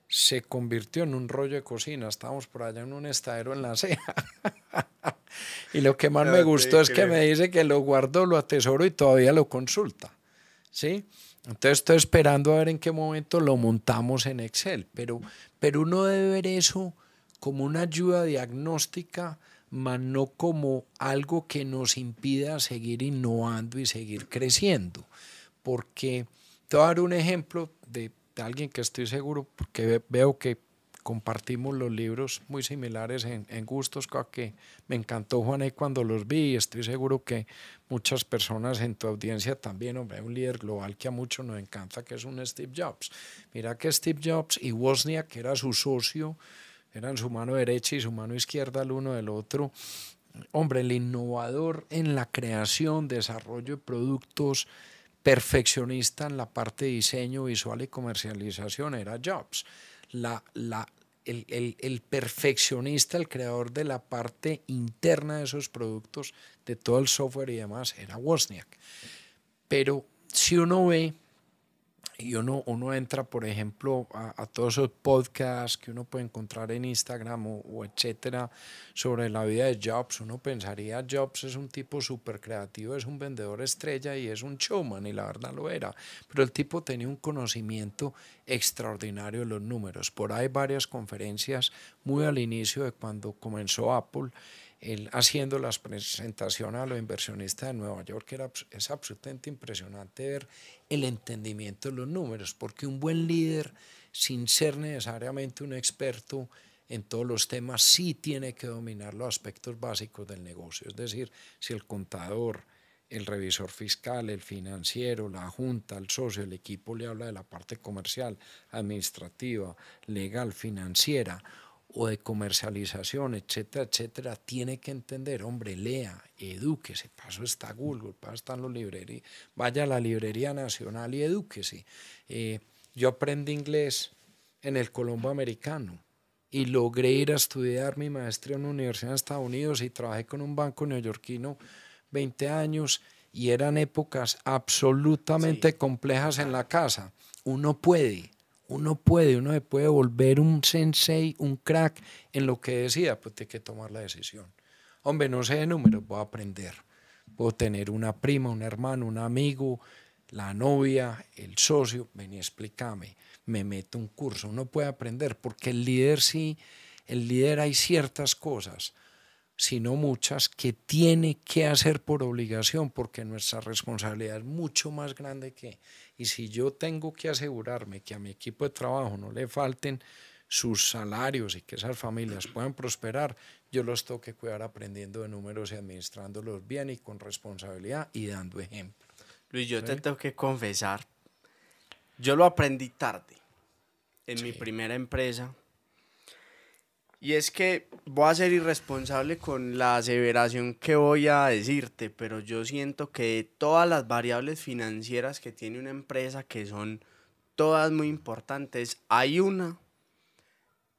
se convirtió en un rollo de cocina. Estábamos por allá en un estadero en la ceja. Y lo que más me No gustó te es que creo. me dice que lo guardó, lo atesoró y todavía lo consulta. ¿Sí? Entonces estoy esperando a ver en qué momento lo montamos en Excel. Pero uno debe ver eso como una ayuda diagnóstica, mas no como algo que nos impida seguir innovando y seguir creciendo. Porque te voy a dar un ejemplo de alguien que estoy seguro, porque veo que compartimos los libros muy similares en gustos, que me encantó, Juan, y cuando los vi, y estoy seguro que muchas personas en tu audiencia también. Hombre, un líder global que a muchos nos encanta, que es un Steve Jobs. Mira que Steve Jobs y Wozniak, que era su socio, eran su mano derecha y su mano izquierda el uno del otro. Hombre, el innovador en la creación, desarrollo de productos, perfeccionista en la parte de diseño visual y comercialización, era Jobs. El perfeccionista, el creador de la parte interna de esos productos, de todo el software y demás, era Wozniak. Pero si uno ve, y uno entra, por ejemplo, a todos esos podcasts que uno puede encontrar en Instagram o etcétera, sobre la vida de Jobs, uno pensaría Jobs es un tipo súper creativo, es un vendedor estrella y es un showman, y la verdad lo era. Pero el tipo tenía un conocimiento extraordinario de los números. Por ahí varias conferencias muy al inicio de cuando comenzó Apple, él haciendo las presentaciones a los inversionistas de Nueva York. Es absolutamente impresionante ver el entendimiento de los números, porque un buen líder, sin ser necesariamente un experto en todos los temas, sí tiene que dominar los aspectos básicos del negocio. Es decir, si el contador, el revisor fiscal, el financiero, la junta, el socio, el equipo le habla de la parte comercial, administrativa, legal, financiera o de comercialización, etcétera, etcétera, tiene que entender, hombre, lea, edúquese, paso está Google, paso están los librerías, vaya a la Librería Nacional y edúquese. Yo aprendí inglés en el Colombo Americano y logré ir a estudiar mi maestría en una universidad en Estados Unidos, y trabajé con un banco neoyorquino 20 años, y eran épocas absolutamente Sí, complejas en total. la casa. Uno se puede volver un sensei, un crack en lo que decida, pues tiene que tomar la decisión. Hombre, no sé de números, voy a aprender. Puedo tener una prima, un hermano, un amigo, la novia, el socio, ven y explícame. me meto un curso. Uno puede aprender porque el líder sí, el líder hay ciertas cosas, sino muchas, que tiene que hacer por obligación, porque nuestra responsabilidad es mucho más grande que, y si yo tengo que asegurarme que a mi equipo de trabajo no le falten sus salarios y que esas familias puedan prosperar, yo los tengo que cuidar aprendiendo de números y administrándolos bien y con responsabilidad y dando ejemplo. Luis, yo ¿Sí? te tengo que confesar, yo lo aprendí tarde en mi Sí. primera empresa. Y es que voy a ser irresponsable con la aseveración que voy a decirte, pero yo siento que de todas las variables financieras que tiene una empresa, que son todas muy importantes, hay una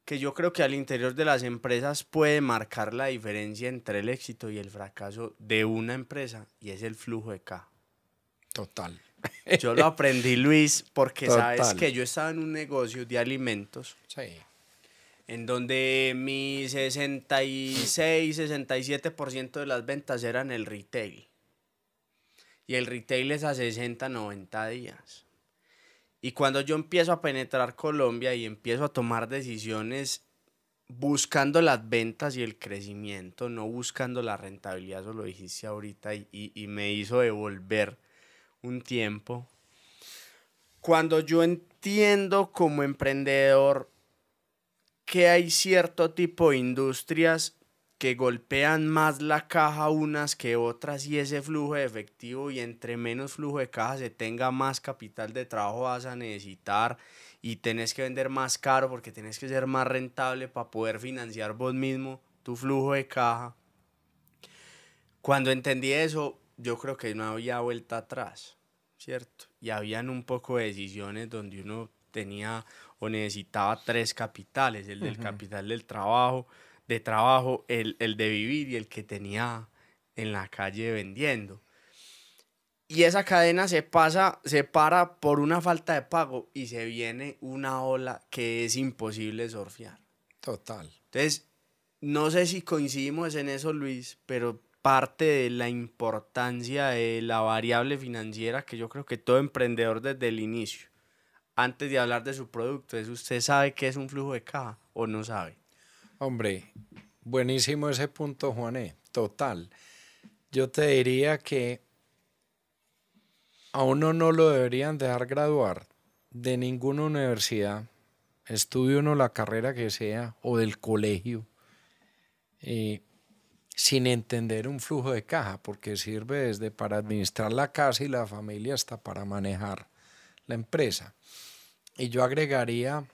que yo creo que al interior de las empresas puede marcar la diferencia entre el éxito y el fracaso de una empresa, y es el flujo de caja. Total. Yo lo aprendí, Luis, porque sabes Total. que yo estaba en un negocio de alimentos Sí. en donde mi 66, 67% de las ventas eran el retail. Y el retail es a 60, 90 días. Y cuando yo empiezo a penetrar Colombia y empiezo a tomar decisiones buscando las ventas y el crecimiento, no buscando la rentabilidad, eso lo dijiste ahorita, y me hizo devolver un tiempo. Cuando yo entiendo como emprendedor que hay cierto tipo de industrias que golpean más la caja unas que otras, y ese flujo de efectivo, y entre menos flujo de caja se tenga, más capital de trabajo vas a necesitar y tenés que vender más caro porque tenés que ser más rentable para poder financiar vos mismo tu flujo de caja. Cuando entendí eso, yo creo que no había vuelta atrás, ¿cierto? Y habían un poco de decisiones donde uno tenía o necesitaba tres capitales: el del capital del trabajo, el de vivir, y el que tenía en la calle vendiendo. Y esa cadena se para por una falta de pago y se viene una ola que es imposible surfear. Total. Entonces, no sé si coincidimos en eso, Luis, pero parte de la importancia de la variable financiera, que yo creo que todo emprendedor desde el inicio, antes de hablar de su producto, es: ¿usted sabe qué es un flujo de caja o no sabe? Hombre, buenísimo ese punto, Juané. Total. Yo te diría que a uno no lo deberían dejar graduar de ninguna universidad, estudie uno la carrera que sea o del colegio, eh, sin entender un flujo de caja, porque sirve desde para administrar la casa y la familia hasta para manejar la empresa. Y yo agregaría,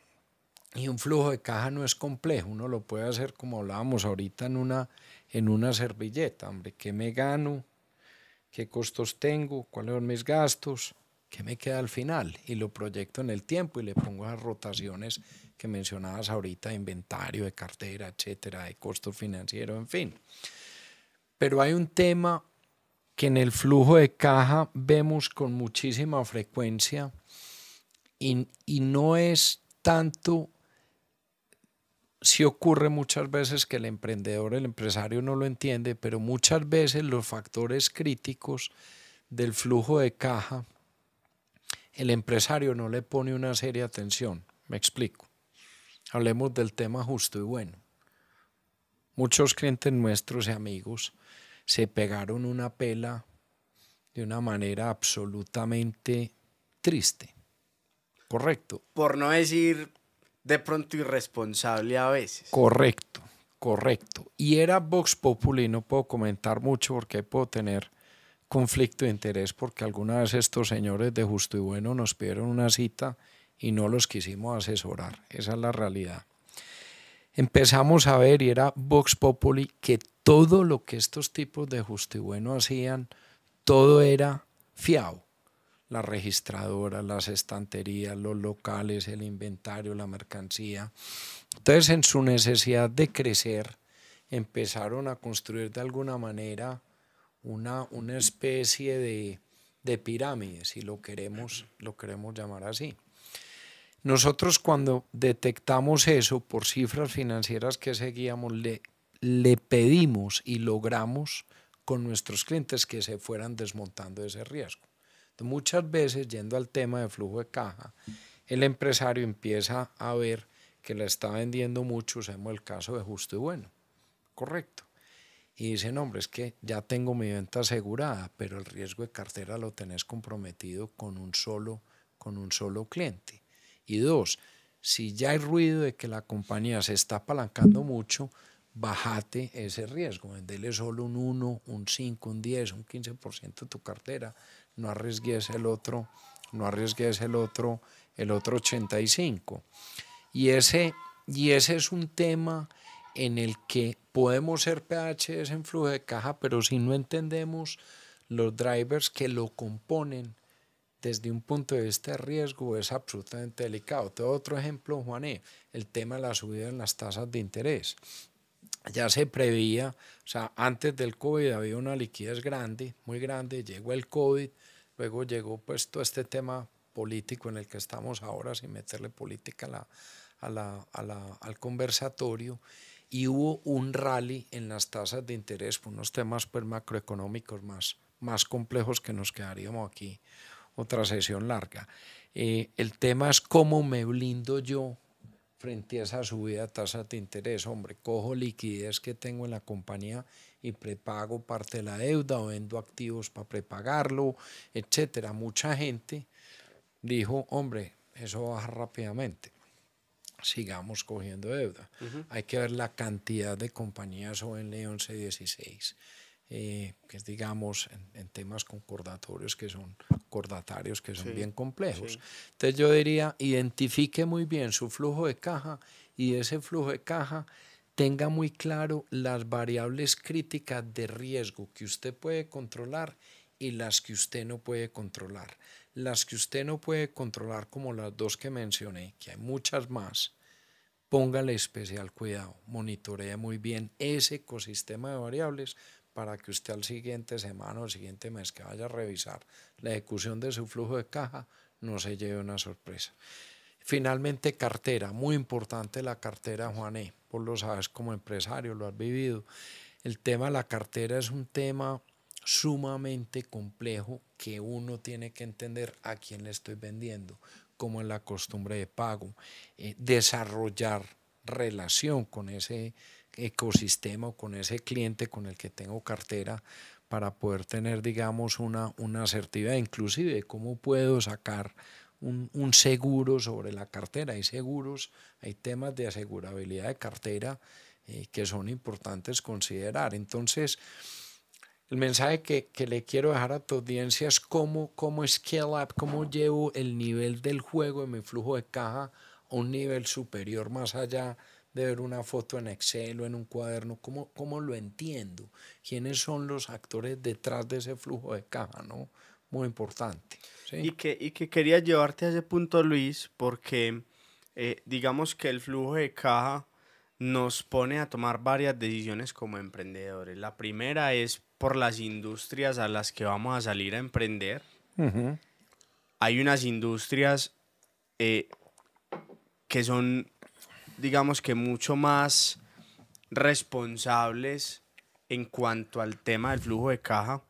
y un flujo de caja no es complejo, uno lo puede hacer como hablábamos ahorita en una servilleta, hombre, ¿qué me gano? ¿Qué costos tengo? ¿Cuáles son mis gastos? ¿Qué me queda al final? Y lo proyecto en el tiempo y le pongo las rotaciones que mencionabas ahorita, de inventario, de cartera, etcétera, de costos financieros, en fin. Pero hay un tema que en el flujo de caja vemos con muchísima frecuencia y no es tanto, sí ocurre muchas veces que el emprendedor, el empresario no lo entiende, pero muchas veces los factores críticos del flujo de caja, el empresario no le pone una seria atención. Me explico. Hablemos del tema justo y bueno. Muchos clientes nuestros y amigos se pegaron una pela de una manera absolutamente triste. Correcto. Por no decir de pronto irresponsable a veces. Correcto, correcto. Y era Vox Populi, no puedo comentar mucho porque puedo tener conflicto de interés, porque alguna vez estos señores de Justo y Bueno nos pidieron una cita y no los quisimos asesorar. Esa es la realidad. Empezamos a ver, y era Vox Populi, que todo lo que estos tipos de Justo y Bueno hacían, todo era fiado. Las registradoras, las estanterías, los locales, el inventario, la mercancía. Entonces, en su necesidad de crecer, empezaron a construir de alguna manera una especie de pirámide, si lo queremos llamar así. Nosotros, cuando detectamos eso por cifras financieras que seguíamos, le pedimos y logramos con nuestros clientes que se fueran desmontando ese riesgo. Entonces, muchas veces, yendo al tema de flujo de caja, el empresario empieza a ver que la está vendiendo mucho, usemos el caso de Justo y Bueno, correcto. Y dicen, hombre, es que ya tengo mi venta asegurada, pero el riesgo de cartera lo tenés comprometido con un solo cliente. Y dos, si ya hay ruido de que la compañía se está apalancando mucho, bájate ese riesgo, vendele solo un 1, un 5, un 10, un 15% de tu cartera, no arriesgues el otro, el otro 85%. Y ese es un tema en el que podemos ser PHs en flujo de caja, pero si no entendemos los drivers que lo componen desde un punto de vista de riesgo, es absolutamente delicado. Te doy otro ejemplo, Juané, el tema de la subida en las tasas de interés. Ya se preveía, o sea, antes del COVID había una liquidez grande, muy grande, llegó el COVID, luego llegó pues todo este tema político en el que estamos ahora, sin meterle política al conversatorio, y hubo un rally en las tasas de interés por unos temas pues, macroeconómicos más complejos que nos quedaríamos aquí otra sesión larga. El tema es cómo me blindo yo frente a esa subida de tasas de interés. Hombre, cojo liquidez que tengo en la compañía y prepago parte de la deuda o vendo activos para prepagarlo, etcétera. Mucha gente dijo, hombre, eso baja rápidamente, sigamos cogiendo deuda. Hay que ver la cantidad de compañías ONL 1116, que es, digamos, en temas concordatorios que son cordatarios que son bien complejos. Entonces yo diría, identifique muy bien su flujo de caja y de ese flujo de caja tenga muy claro las variables críticas de riesgo que usted puede controlar y las que usted no puede controlar. Las que usted no puede controlar, como las dos que mencioné, que hay muchas más, póngale especial cuidado, monitoree muy bien ese ecosistema de variables para que usted al siguiente semana o al siguiente mes que vaya a revisar la ejecución de su flujo de caja no se lleve una sorpresa. Finalmente, cartera, muy importante la cartera, Juané, vos lo sabes como empresario, lo has vivido. El tema de la cartera es un tema sumamente complejo que uno tiene que entender a quién le estoy vendiendo, cómo es la costumbre de pago, desarrollar relación con ese ecosistema o con ese cliente con el que tengo cartera para poder tener, digamos, una asertividad, inclusive de cómo puedo sacar un seguro sobre la cartera. Hay seguros, hay temas de asegurabilidad de cartera que son importantes considerar. Entonces, el mensaje que le quiero dejar a tu audiencia es cómo scale up, cómo llevo el nivel del juego de mi flujo de caja a un nivel superior, más allá de ver una foto en Excel o en un cuaderno, cómo lo entiendo, quiénes son los actores detrás de ese flujo de caja, ¿no? Muy importante. ¿Sí? Y que quería llevarte a ese punto, Luis, porque digamos que el flujo de caja nos pone a tomar varias decisiones como emprendedores. La primera es por las industrias a las que vamos a salir a emprender. Hay unas industrias que son, digamos que mucho más responsables en cuanto al tema del flujo de caja.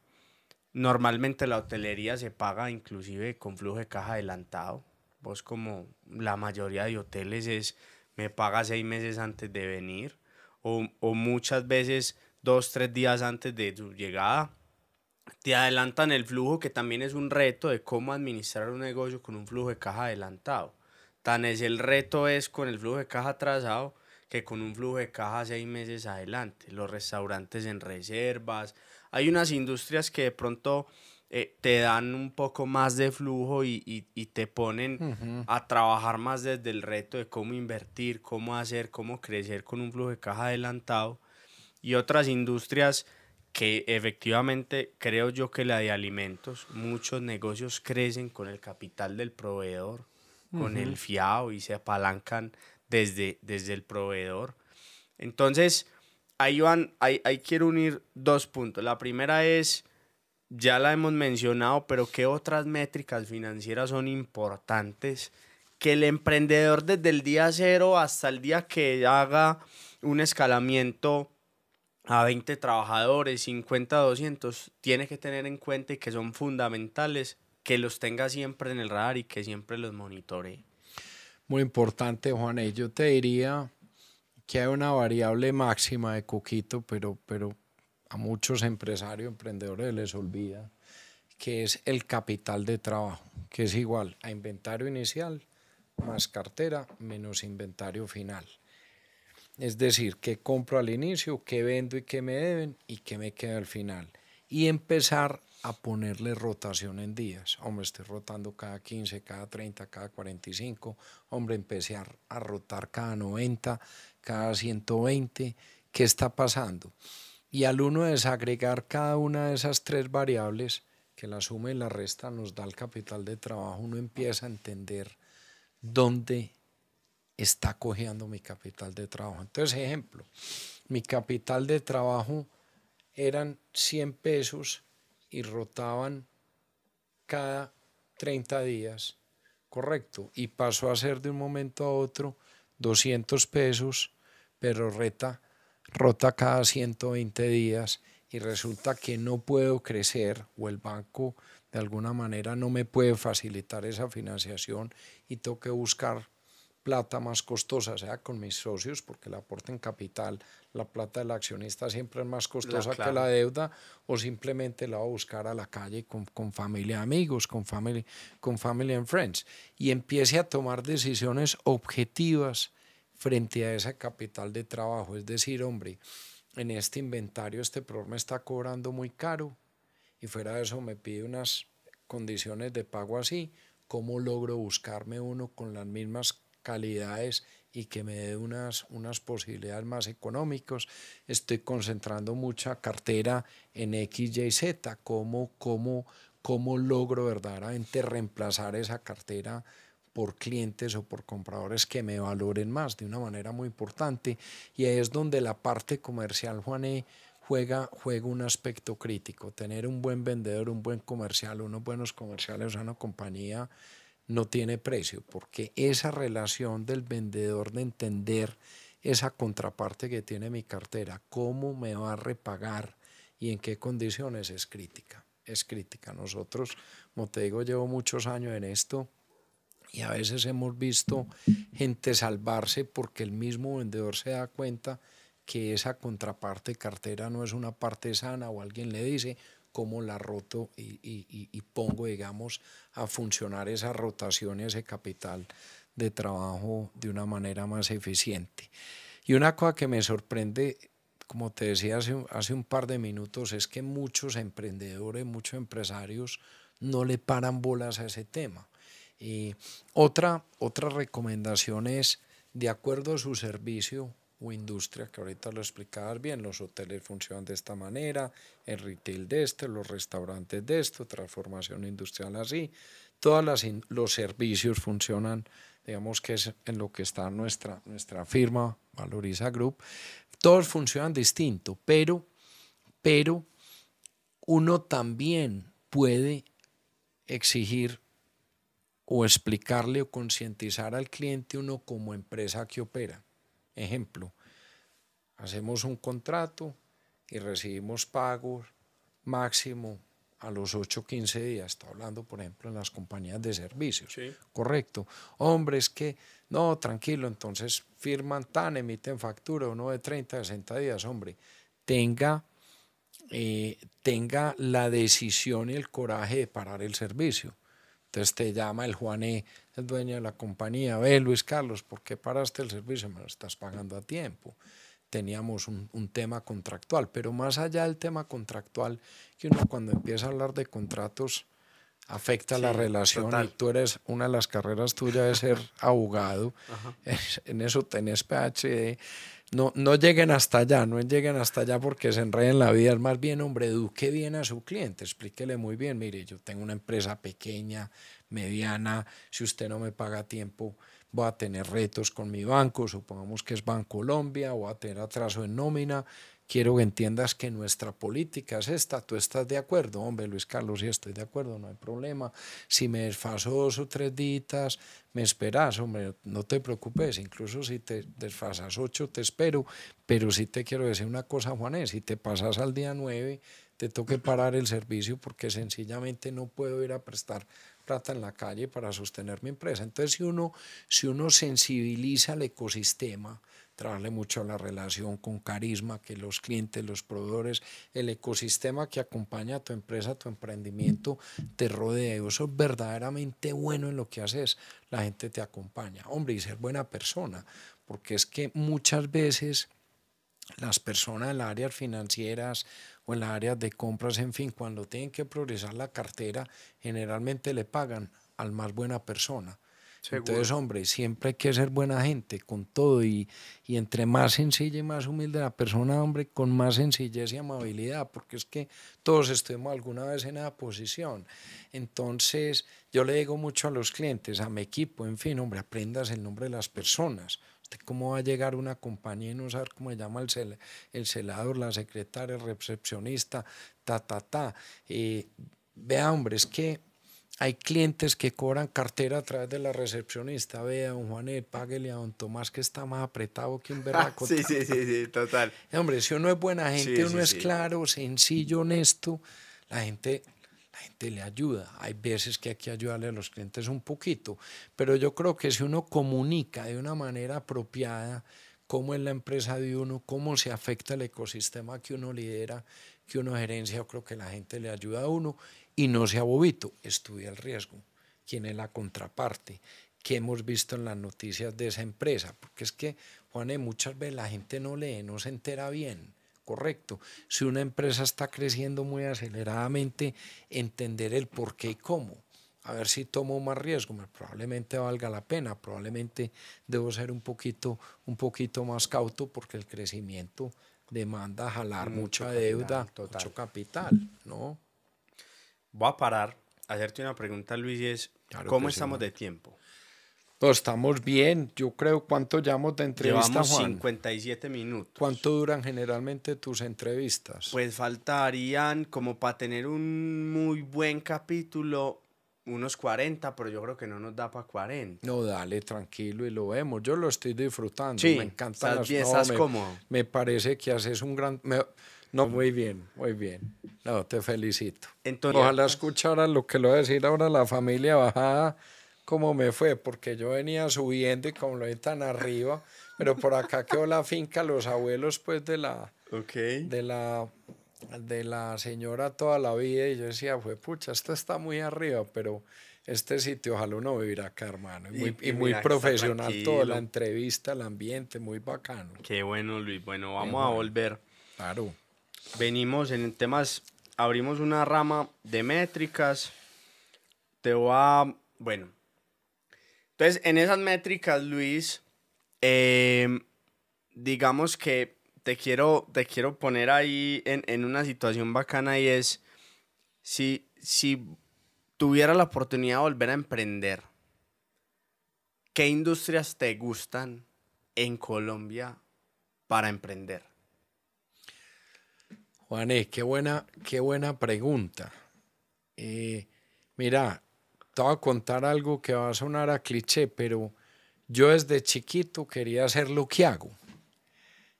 Normalmente la hotelería se paga inclusive con flujo de caja adelantado. Vos, como la mayoría de hoteles, me paga 6 meses antes de venir o muchas veces 2, 3 días antes de tu llegada. Te adelantan el flujo, que también es un reto de cómo administrar un negocio con un flujo de caja adelantado. Tan es el reto es con el flujo de caja atrasado que con un flujo de caja 6 meses adelante. Los restaurantes en reservas. Hay unas industrias que de pronto te dan un poco más de flujo y te ponen a trabajar más desde el reto de cómo invertir, cómo hacer, cómo crecer con un flujo de caja adelantado. Y otras industrias que efectivamente creo yo que la de alimentos, muchos negocios crecen con el capital del proveedor, con el fiado, y se apalancan desde el proveedor. Entonces, ahí quiero unir dos puntos. La primera es, ya la hemos mencionado, pero ¿qué otras métricas financieras son importantes que el emprendedor desde el día cero hasta el día que haga un escalamiento a 20 trabajadores, 50, 200, tiene que tener en cuenta y que son fundamentales, que los tenga siempre en el radar y que siempre los monitoree? muy importante, Juan. Yo te diría que hay una variable máxima de Coquito, pero a muchos empresarios, emprendedores les olvida, que es el capital de trabajo, que es igual a inventario inicial más cartera menos inventario final. Es decir, qué compro al inicio, qué vendo y qué me deben y qué me queda al final. Y empezar a ponerle rotación en días. Hombre, estoy rotando cada 15, cada 30, cada 45. Hombre, empecé a rotar cada 90, cada 120. ¿Qué está pasando? Y al uno desagregar cada una de esas tres variables, que la suma y la resta nos da el capital de trabajo, uno empieza a entender dónde está cogiendo mi capital de trabajo. Entonces, ejemplo, mi capital de trabajo eran 100 pesos y rotaban cada 30 días, correcto, y pasó a ser de un momento a otro 200 pesos, pero rota cada 120 días y resulta que no puedo crecer o el banco de alguna manera no me puede facilitar esa financiación y tengo que buscar plata más costosa, sea con mis socios, porque el aporte en capital, la plata del accionista siempre es más costosa que la deuda, o simplemente la voy a buscar a la calle con familia, amigos, con family and friends, y empiece a tomar decisiones objetivas frente a ese capital de trabajo. Es decir, hombre, en este inventario este proveedor me está cobrando muy caro y fuera de eso me pide unas condiciones de pago así. ¿Cómo logro buscarme uno con las mismas calidades y que me dé unas posibilidades más económicas? Estoy concentrando mucha cartera en X, Y, Z. ¿Cómo logro verdaderamente reemplazar esa cartera por clientes o por compradores que me valoren más de una manera muy importante? Y ahí es donde la parte comercial, Juané, juega un aspecto crítico. Tener un buen vendedor, un buen comercial, unos buenos comerciales a una compañía no tiene precio, porque esa relación del vendedor de entender esa contraparte que tiene mi cartera, cómo me va a repagar y en qué condiciones, es crítica. Es crítica. Nosotros, como te digo, llevo muchos años en esto y a veces hemos visto gente salvarse porque el mismo vendedor se da cuenta que esa contraparte cartera no es una parte sana, o alguien le dice cómo la roto y pongo, digamos, a funcionar esa rotación y ese capital de trabajo de una manera más eficiente. Y una cosa que me sorprende, como te decía hace un par de minutos, es que muchos emprendedores, muchos empresarios no le paran bolas a ese tema. Otra recomendación es, de acuerdo a su servicio o industria, que ahorita lo explicabas bien, los hoteles funcionan de esta manera, el retail de esto, los restaurantes de esto, transformación industrial así, los servicios funcionan, digamos que es en lo que está nuestra firma, Valoriza Group, todos funcionan distinto, pero uno también puede exigir o explicarle o concientizar al cliente uno como empresa que opera. Ejemplo, hacemos un contrato y recibimos pagos máximo a los 8 o 15 días. Estoy hablando, por ejemplo, en las compañías de servicios. Sí. Correcto. Hombre, es que, no, tranquilo, entonces firman tan, emiten factura, uno de 30 a 60 días. Hombre, tenga la decisión y el coraje de parar el servicio. Entonces te llama el Juané, el dueño de la compañía: ve, Luis Carlos, ¿por qué paraste el servicio? Me lo estás pagando a tiempo. Teníamos un tema contractual, pero más allá del tema contractual, que uno cuando empieza a hablar de contratos afecta la relación, total. Y tú eres, una de las carreras tuyas es ser abogado. En eso tenés PhD. No lleguen hasta allá, no lleguen hasta allá porque se enreden la vida. Es más bien, hombre, eduque bien a su cliente, explíquele muy bien: mire, yo tengo una empresa pequeña, mediana, si usted no me paga a tiempo, voy a tener retos con mi banco, supongamos que es Bancolombia, voy a tener atraso en nómina, quiero que entiendas que nuestra política es esta, ¿tú estás de acuerdo? Hombre, Luis Carlos, sí estoy de acuerdo, no hay problema. Si me desfaso 2 o 3 días, me esperas, hombre, no te preocupes, incluso si te desfasas 8 te espero, pero sí te quiero decir una cosa, Juanes, si te pasas al día 9, te toque parar el servicio porque sencillamente no puedo ir a prestar plata en la calle para sostener mi empresa. Entonces, si uno sensibiliza al ecosistema, trabajarle mucho a la relación con carisma, que los clientes, los proveedores, el ecosistema que acompaña a tu empresa, a tu emprendimiento, te rodea. Y eso es verdaderamente bueno en lo que haces. La gente te acompaña. Hombre, y ser buena persona, porque es que muchas veces las personas en las áreas financieras o en las áreas de compras, en fin, cuando tienen que priorizar la cartera, generalmente le pagan al más buena persona. Entonces, Seguro. hombre, siempre hay que ser buena gente con todo y entre más sencilla y más humilde la persona, hombre, con más sencillez y amabilidad, porque es que todos estuvimos alguna vez en esa posición. Entonces, yo le digo mucho a los clientes, a mi equipo, en fin, hombre, aprendas el nombre de las personas. ¿Usted cómo va a llegar a una compañía y no saber cómo se llama el celador, la secretaria, el recepcionista, ta? Vea, hombre, es que hay clientes que cobran cartera a través de la recepcionista. Vea, don Juanet, páguele a don Tomás que está más apretado que un berraco. Sí, sí, sí, sí, total. Hombre, si uno es buena gente, Sí, uno sí, es sí. claro, sencillo, honesto, la gente le ayuda. Hay veces que hay que ayudarle a los clientes un poquito, pero yo creo que si uno comunica de una manera apropiada cómo es la empresa de uno, cómo se afecta el ecosistema que uno lidera, que uno gerencia, yo creo que la gente le ayuda a uno y no sea bobito, estudia el riesgo, quién es la contraparte, qué hemos visto en las noticias de esa empresa, porque es que, Juan, muchas veces la gente no lee, no se entera bien. Correcto. Si una empresa está creciendo muy aceleradamente, entender el por qué y cómo. A ver si tomo más riesgo, probablemente valga la pena, probablemente debo ser un poquito más cauto porque el crecimiento demanda jalar Mucho mucha capital, deuda, total. mucho capital, ¿no? Voy a parar, a hacerte una pregunta, Luis, y es, Claro ¿cómo que sí, estamos Juan. de tiempo? No, estamos bien, yo creo. ¿Cuánto llevamos de entrevista, Llevamos Juan? 57 minutos. ¿Cuánto duran generalmente tus entrevistas? Pues faltarían, como para tener un muy buen capítulo, unos 40, pero yo creo que no nos da para 40. No, dale, tranquilo y lo vemos. Yo lo estoy disfrutando, me Sí, encantan estás las... bien, No, estás cómodo. me parece que haces un gran... no, muy bien, muy bien. No, te felicito. Entonces, Ojalá escucharas lo que le voy a decir ahora a la familia bajada, cómo me fue, porque yo venía subiendo y como lo ven tan arriba, pero por acá quedó la finca, los abuelos pues ok. de la, de la señora toda la vida y yo decía, fue pucha, esto está muy arriba, pero este sitio ojalá uno vivir acá, hermano. Y Y muy mira que está profesional todo, la tranquilo. entrevista, el ambiente, muy bacano. Qué bueno, Luis. Bueno, Bien, vamos a Juan, volver. claro. Venimos en temas, abrimos una rama de métricas. Te voy a, bueno, entonces en esas métricas, Luis, digamos que te quiero poner ahí en una situación bacana y es, si tuviera la oportunidad de volver a emprender, ¿qué industrias te gustan en Colombia para emprender? Juané, qué buena pregunta. Mira, te voy a contar algo que va a sonar a cliché, pero yo desde chiquito quería hacer lo que hago.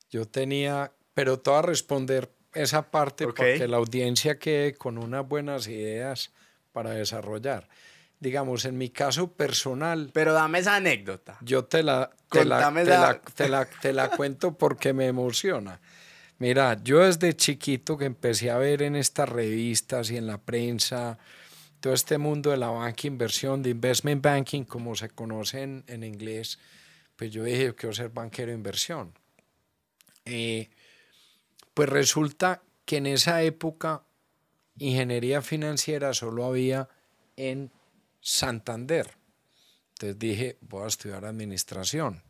Yo tenía, pero te voy a responder esa parte Ok. para que la audiencia quede con unas buenas ideas para desarrollar. Digamos, en mi caso personal, Pero dame esa anécdota. yo te la, te la, Contame te esa. la, te la, te la cuento porque me emociona. Mira, yo desde chiquito que empecé a ver en estas revistas y en la prensa todo este mundo de la banca inversión, de investment banking, como se conoce en inglés, pues yo dije, yo quiero ser banquero de inversión. Pues resulta que en esa época ingeniería financiera solo había en Santander. Entonces dije, voy a estudiar administración.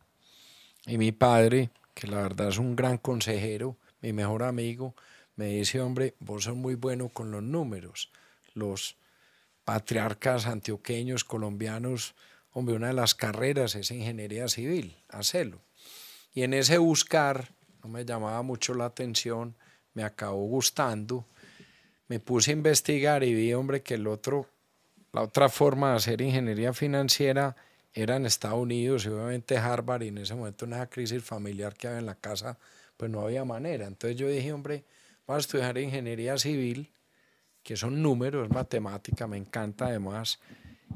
Y mi padre, que la verdad es un gran consejero, mi mejor amigo, me dice, hombre, vos sos muy bueno con los números. Los patriarcas antioqueños, colombianos, hombre, una de las carreras es ingeniería civil, hacelo. Y en ese buscar, no me llamaba mucho la atención, me acabó gustando, me puse a investigar y vi, hombre, que la otra forma de hacer ingeniería financiera era en Estados Unidos y obviamente Harvard, y en ese momento en esa crisis familiar que había en la casa, pues no había manera. Entonces yo dije, hombre, voy a estudiar ingeniería civil, que son números, matemática, me encanta además,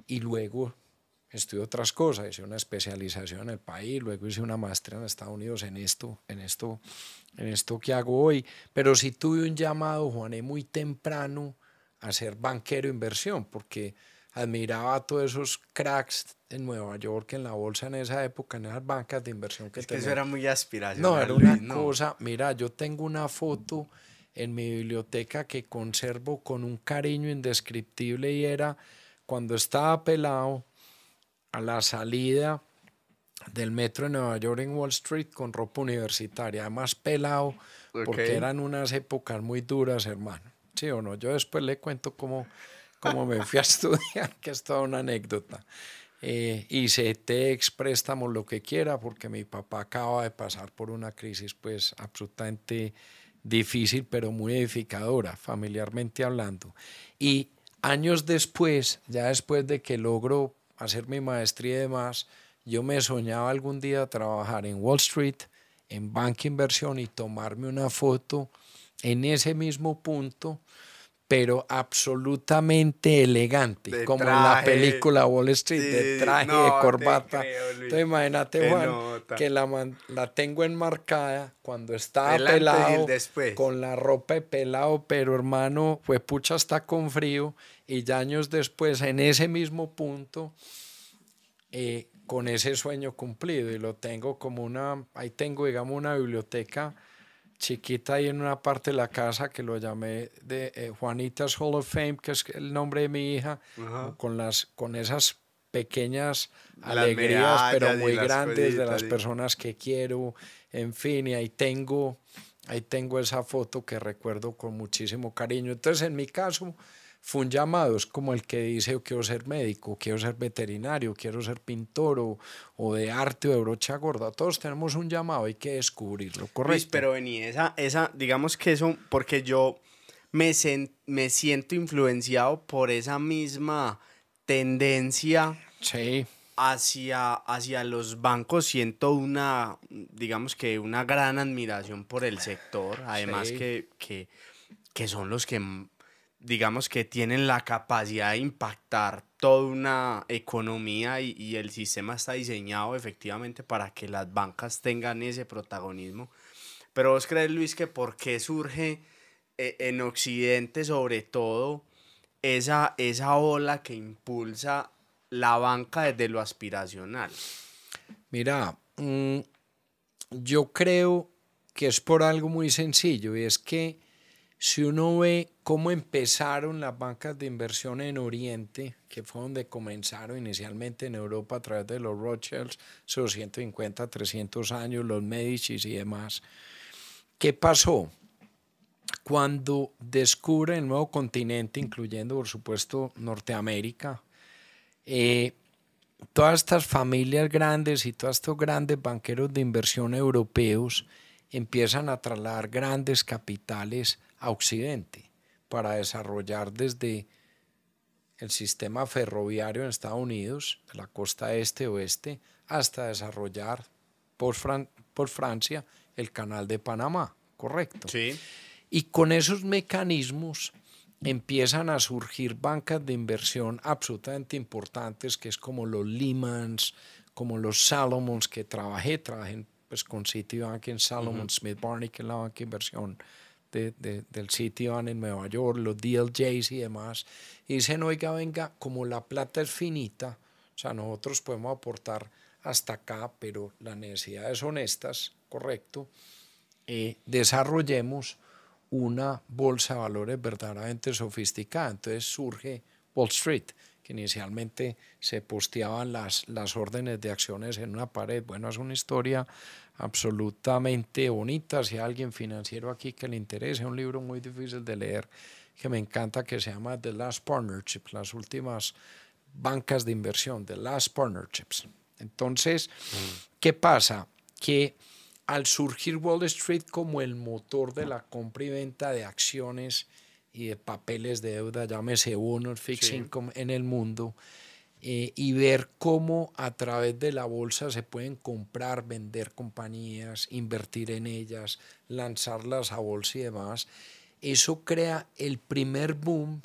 y luego estudié otras cosas, hice una especialización en el país, luego hice una maestría en Estados Unidos en esto que hago hoy, pero sí tuve un llamado, Juané, muy temprano a ser banquero de inversión, porque admiraba a todos esos cracks en Nueva York, en la bolsa en esa época, en esas bancas de inversión que Es que eso tenían. era muy No, aspiracional, era Luis, una no. cosa, mira, yo tengo una foto en mi biblioteca que conservo con un cariño indescriptible y era cuando estaba pelado a la salida del metro de Nueva York en Wall Street con ropa universitaria, además pelado porque Ok. eran unas épocas muy duras, hermano. ¿Sí o no? Yo después le cuento cómo me fui a estudiar, que es toda una anécdota. Hice TEX, préstamos, lo que quiera, porque mi papá acaba de pasar por una crisis pues absolutamente difícil, pero muy edificadora, familiarmente hablando. Y años después, ya después de que logro hacer mi maestría y demás, yo me soñaba algún día trabajar en Wall Street, en banca inversión y tomarme una foto en ese mismo punto, pero absolutamente elegante, De como en la traje. película Wall Street, Sí, de sí, sí. traje, de No te corbata. creo, Luis. Entonces imagínate, Qué Juan, nota. que la tengo enmarcada cuando estaba El antes y el pelado, después. con la ropa de pelado, pero hermano, fue pucha hasta con frío, y ya años después, en ese mismo punto, con ese sueño cumplido, y lo tengo como ahí tengo, digamos, una biblioteca chiquita ahí en una parte de la casa que lo llamé de Juanita's Hall of Fame, que es el nombre de mi hija, Ajá. con esas pequeñas Las alegrías, pero medallas y muy las grandes de cositas. las personas que quiero, en fin, y ahí tengo esa foto que recuerdo con muchísimo cariño. Entonces, en mi caso, fue un llamado, es como el que dice, quiero ser médico, quiero ser veterinario, quiero ser pintor o de arte o de brocha gorda. Todos tenemos un llamado, hay que descubrirlo, Luis, ¿correcto? pero vení, digamos que eso, porque yo me siento influenciado por esa misma tendencia Sí, hacia los bancos, siento digamos que una gran admiración por el sector, además sí. que son los que, digamos que tienen la capacidad de impactar toda una economía y el sistema está diseñado efectivamente para que las bancas tengan ese protagonismo. Pero vos crees, Luis, que por qué surge en Occidente sobre todo esa ola que impulsa la banca desde lo aspiracional. Mira, yo creo que es por algo muy sencillo y es que si uno ve cómo empezaron las bancas de inversión en Oriente, que fue donde comenzaron inicialmente en Europa a través de los Rothschilds, esos 150, 300 años, los Medicis y demás, ¿qué pasó? Cuando descubren el nuevo continente, incluyendo por supuesto Norteamérica, eh, todas estas familias grandes y todos estos grandes banqueros de inversión europeos empiezan a trasladar grandes capitales a Occidente para desarrollar desde el sistema ferroviario en Estados Unidos, de la costa este-oeste, hasta desarrollar por, por Francia el canal de Panamá, correcto. Sí. Y con esos mecanismos empiezan a surgir bancas de inversión absolutamente importantes, que es como los Lehmans, como los Salomons, que trabajé pues, con Citibank en Salomon, Smith Barney, que es la banca de inversión del Citibank en Nueva York, los DLJs y demás, y dicen, oiga, venga, como la plata es finita, o sea, nosotros podemos aportar hasta acá, pero las necesidades son estas, correcto, desarrollemos una bolsa de valores verdaderamente sofisticada. Entonces surge Wall Street, que inicialmente se posteaban las órdenes de acciones en una pared. Bueno, es una historia absolutamente bonita. Si hay alguien financiero aquí que le interese, un libro muy difícil de leer que me encanta, que se llama The Last Partnerships, las últimas bancas de inversión, The Last Partnerships. Entonces, ¿qué pasa? Que al surgir Wall Street como el motor de la compra y venta de acciones y de papeles de deuda, llámese bonos, fixed income en el mundo, y ver cómo a través de la bolsa se pueden comprar, vender compañías, invertir en ellas, lanzarlas a bolsa y demás. Eso crea el primer boom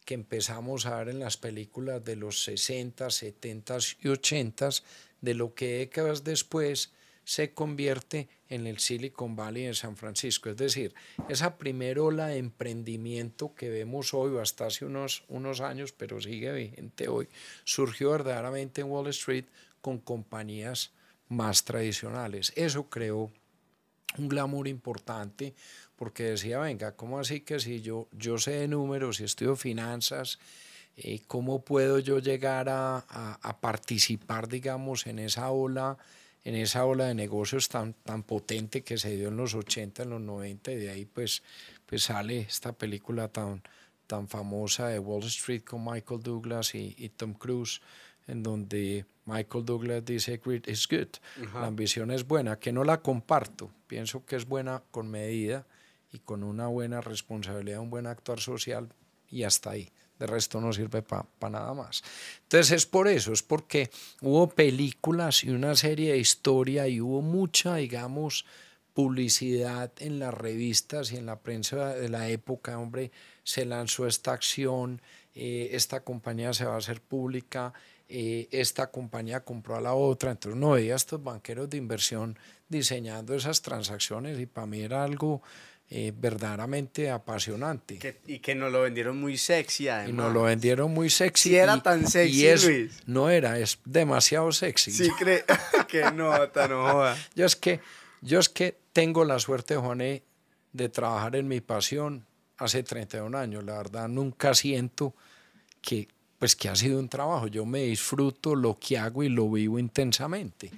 que empezamos a ver en las películas de los 60, 70 y 80, de lo que décadas después se convierte en el Silicon Valley de San Francisco. Es decir, esa primera ola de emprendimiento que vemos hoy, o hasta hace unos años, pero sigue vigente hoy, surgió verdaderamente en Wall Street con compañías más tradicionales. Eso creó un glamour importante, porque decía, venga, ¿cómo así que si yo sé de números y estudio finanzas, cómo puedo yo llegar a participar, digamos, en esa ola de negocios tan potente que se dio en los 80, en los 90, y de ahí pues sale esta película tan famosa de Wall Street con Michael Douglas y Tom Cruise, en donde Michael Douglas dice, greed is good, la ambición es buena, que no la comparto, pienso que es buena con medida y con una buena responsabilidad, un buen actuar social, y hasta ahí. De resto no sirve para nada más. Entonces es por eso, es porque hubo películas y una serie de historia y hubo mucha, digamos, publicidad en las revistas y en la prensa de la época. Hombre, se lanzó esta acción, esta compañía se va a hacer pública, esta compañía compró a la otra. Entonces no veía a estos banqueros de inversión diseñando esas transacciones, y para mí era algo verdaderamente apasionante. Y que nos lo vendieron muy sexy, además. Y nos lo vendieron muy sexy. Sí, era tan sexy, Luis. No era, es demasiado sexy. Sí, que nota, no joda. Yo es que tengo la suerte, Juané, de trabajar en mi pasión hace 31 años. La verdad, nunca siento que ha sido un trabajo. Yo me disfruto lo que hago y lo vivo intensamente.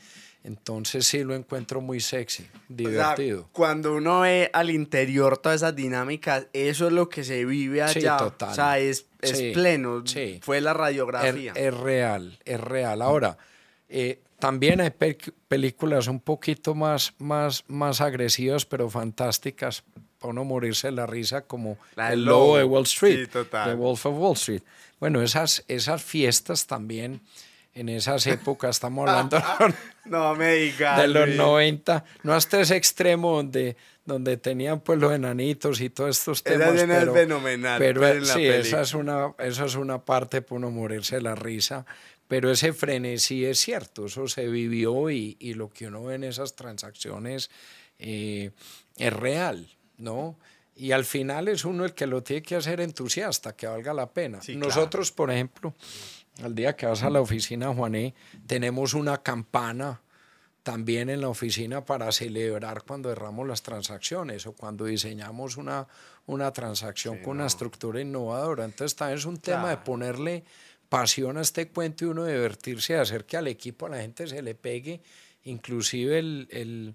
Entonces sí lo encuentro muy sexy, divertido. O sea, cuando uno ve al interior todas esas dinámicas, eso es lo que se vive allá. Sí, total. O sea, es pleno. Sí. Fue la radiografía. Es real, es real. Ahora, también hay películas un poquito más agresivas, pero fantásticas, para uno morirse de la risa, como El Lobo de Wall Street, sí, total. The Wolf of Wall Street. Bueno, esas fiestas también, en esas épocas, estamos hablando no me digas, de los 90, no hasta ese extremo donde tenían pues los enanitos y todos estos temas. Esa escena es fenomenal. Pero sí, esa es una parte para uno morirse de la risa. Pero ese frenesí es cierto, eso se vivió, y lo que uno ve en esas transacciones es real, ¿no? Y al final es uno el que lo tiene que hacer entusiasta, que valga la pena. Sí, Nosotros, claro. Por ejemplo, al día que vas a la oficina, Juané, tenemos una campana también en la oficina para celebrar cuando cerramos las transacciones o cuando diseñamos una transacción con una estructura innovadora. Entonces también es un tema de ponerle pasión a este cuento y uno divertirse, de hacer que al equipo, a la gente se le pegue, inclusive el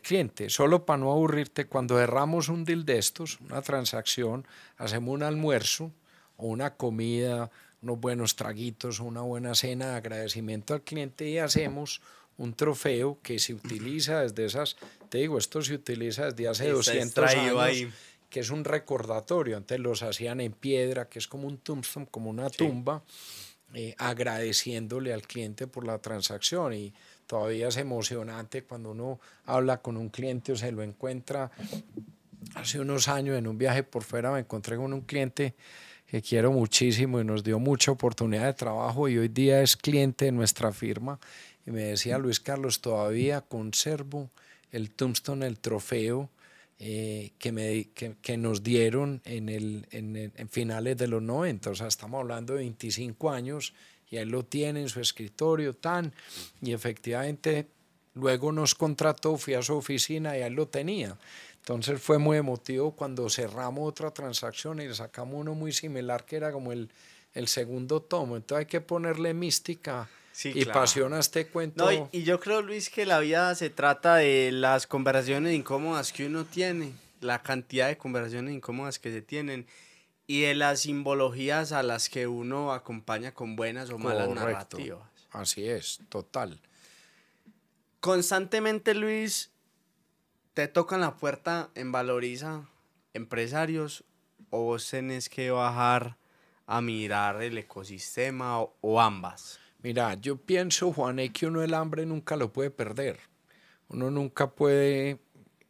cliente. Solo para no aburrirte, cuando cerramos un deal de estos, una transacción, hacemos un almuerzo o una comida, unos buenos traguitos, una buena cena de agradecimiento al cliente, y hacemos un trofeo que se utiliza desde esas, te digo, esto se utiliza desde hace 200 años, ahí, que es un recordatorio. Antes los hacían en piedra, que es como un tombstone, como una tumba, agradeciéndole al cliente por la transacción. Y todavía es emocionante cuando uno habla con un cliente o se lo encuentra. Hace unos años en un viaje por fuera me encontré con un cliente que quiero muchísimo y nos dio mucha oportunidad de trabajo, y hoy día es cliente de nuestra firma, y me decía, Luis Carlos, todavía conservo el tombstone, el trofeo que nos dieron en finales de los 90, o sea, estamos hablando de 25 años, y él lo tiene en su escritorio, y efectivamente luego nos contrató, fui a su oficina y él lo tenía. Entonces fue muy emotivo cuando cerramos otra transacción y le sacamos uno muy similar, que era como el segundo tomo. Entonces hay que ponerle mística y pasión a este cuento. No, y yo creo, Luis, que la vida se trata de las conversaciones incómodas que uno tiene, la cantidad de conversaciones incómodas que se tienen, y de las simbologías a las que uno acompaña con buenas o malas narrativas. Así es, total. Constantemente, Luis, te tocan la puerta en Valoriza empresarios, o vos tenés que bajar a mirar el ecosistema o ambas? Mira, yo pienso, Juané, que uno el hambre nunca lo puede perder. Uno nunca puede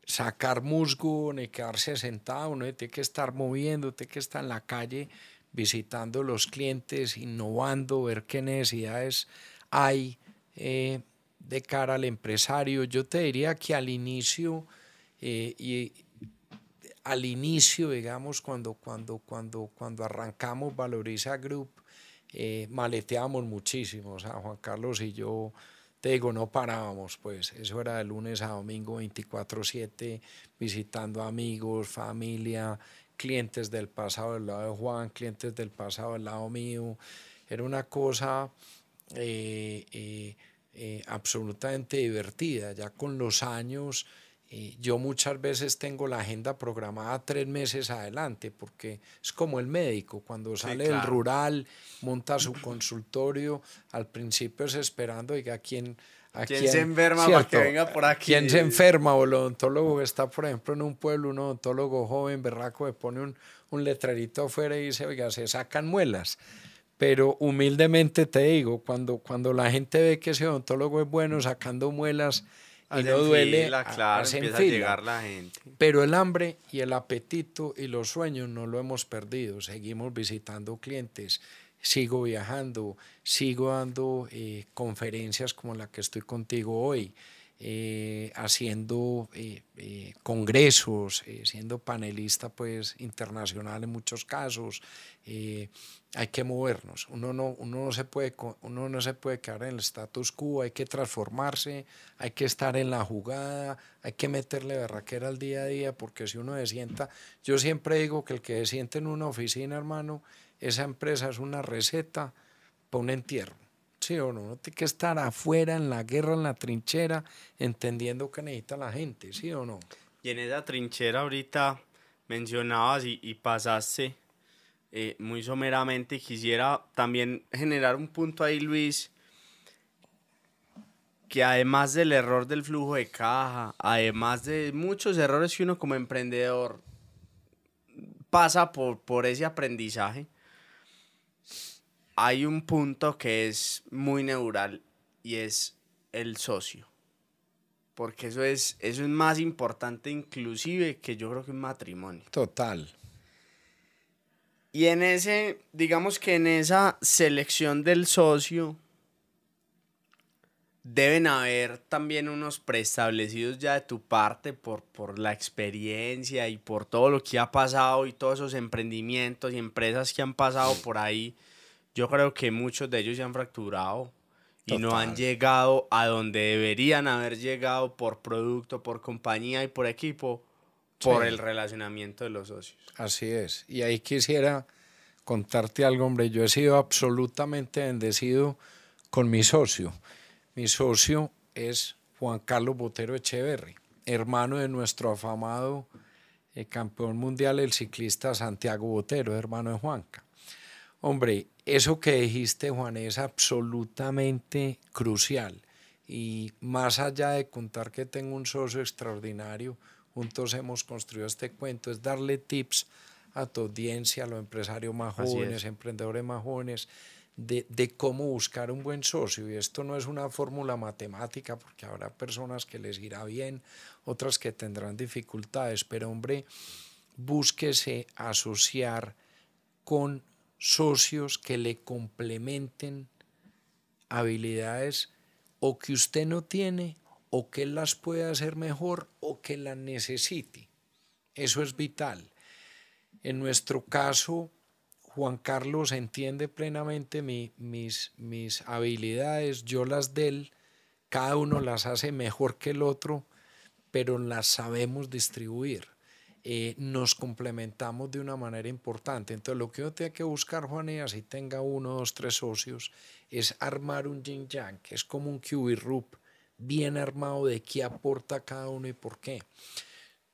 sacar musgo ni quedarse sentado, uno tiene que estar moviendo, tiene que estar en la calle visitando los clientes, innovando, ver qué necesidades hay de cara al empresario. Yo te diría que al inicio, digamos, cuando arrancamos Valoriza Group, maleteábamos muchísimo. O sea, Juan Carlos y yo, te digo, no parábamos, pues eso era de lunes a domingo 24/7, visitando amigos, familia, clientes del pasado del lado de Juan, clientes del pasado del lado mío. Era una cosa absolutamente divertida. Ya con los años, yo muchas veces tengo la agenda programada 3 meses adelante, porque es como el médico, cuando Sí, sale del claro. rural, monta su consultorio, al principio es esperando, oiga, ¿Quién se enferma para que venga por aquí? ¿quién se enferma? O el odontólogo que está, por ejemplo, en un pueblo, un odontólogo joven, berraco, le pone un letrerito afuera y dice, oiga, se sacan muelas. Pero humildemente te digo, cuando la gente ve que ese odontólogo es bueno sacando muelas y no Hacen duele, fila, claro, hacen empieza a fila. llegar la gente. Pero el hambre y el apetito y los sueños no lo hemos perdido. Seguimos visitando clientes, sigo viajando, sigo dando conferencias como la que estoy contigo hoy, haciendo congresos, siendo panelista pues internacional en muchos casos. Hay que movernos, uno no se puede quedar en el status quo, hay que transformarse, hay que estar en la jugada, hay que meterle berraquera al día a día, porque si uno se sienta, yo siempre digo que el que se siente en una oficina, hermano, esa empresa es una receta para un entierro. ¿Sí o no? Uno tiene que estar afuera, en la guerra, en la trinchera, entendiendo que necesita la gente, ¿sí o no? Y en esa trinchera ahorita mencionabas y pasaste muy someramente. Quisiera también generar un punto ahí, Luis, que además del error del flujo de caja, además de muchos errores que uno como emprendedor pasa por ese aprendizaje, hay un punto que es muy neural y es el socio. Porque eso es más importante inclusive que yo creo que un matrimonio. Total. Y en ese, digamos que en esa selección del socio, deben haber también unos preestablecidos ya de tu parte por la experiencia y por todo lo que ha pasado y todos esos emprendimientos y empresas que han pasado por ahí. Yo creo que muchos de ellos se han fracturado y no han Total. llegado a donde deberían haber llegado por producto, por compañía y por equipo, por el Sí, relacionamiento de los socios. así es. Y ahí quisiera contarte algo, hombre. Yo he sido absolutamente bendecido con mi socio. Mi socio es Juan Carlos Botero Echeverry, hermano de nuestro afamado campeón mundial, el ciclista Santiago Botero, hermano de Juanca. Hombre, eso que dijiste, Juan, es absolutamente crucial. Y más allá de contar que tengo un socio extraordinario, juntos hemos construido este cuento, es darle tips a tu audiencia, a los empresarios más Así jóvenes, es. emprendedores más jóvenes, de cómo buscar un buen socio. Y esto no es una fórmula matemática, porque habrá personas que les irá bien, otras que tendrán dificultades, pero hombre, búsquese asociar con socios que le complementen habilidades o que usted no tiene o que él las pueda hacer mejor o que las necesite. Eso es vital. En nuestro caso, Juan Carlos entiende plenamente mis habilidades, yo las de él, cada uno las hace mejor que el otro, pero las sabemos distribuir. Nos complementamos de una manera importante. Entonces, lo que uno tiene que buscar, Juan, y así tenga 1, 2, 3 socios, es armar un yin yang, que es como un QB-RUP bien armado de qué aporta cada uno y por qué.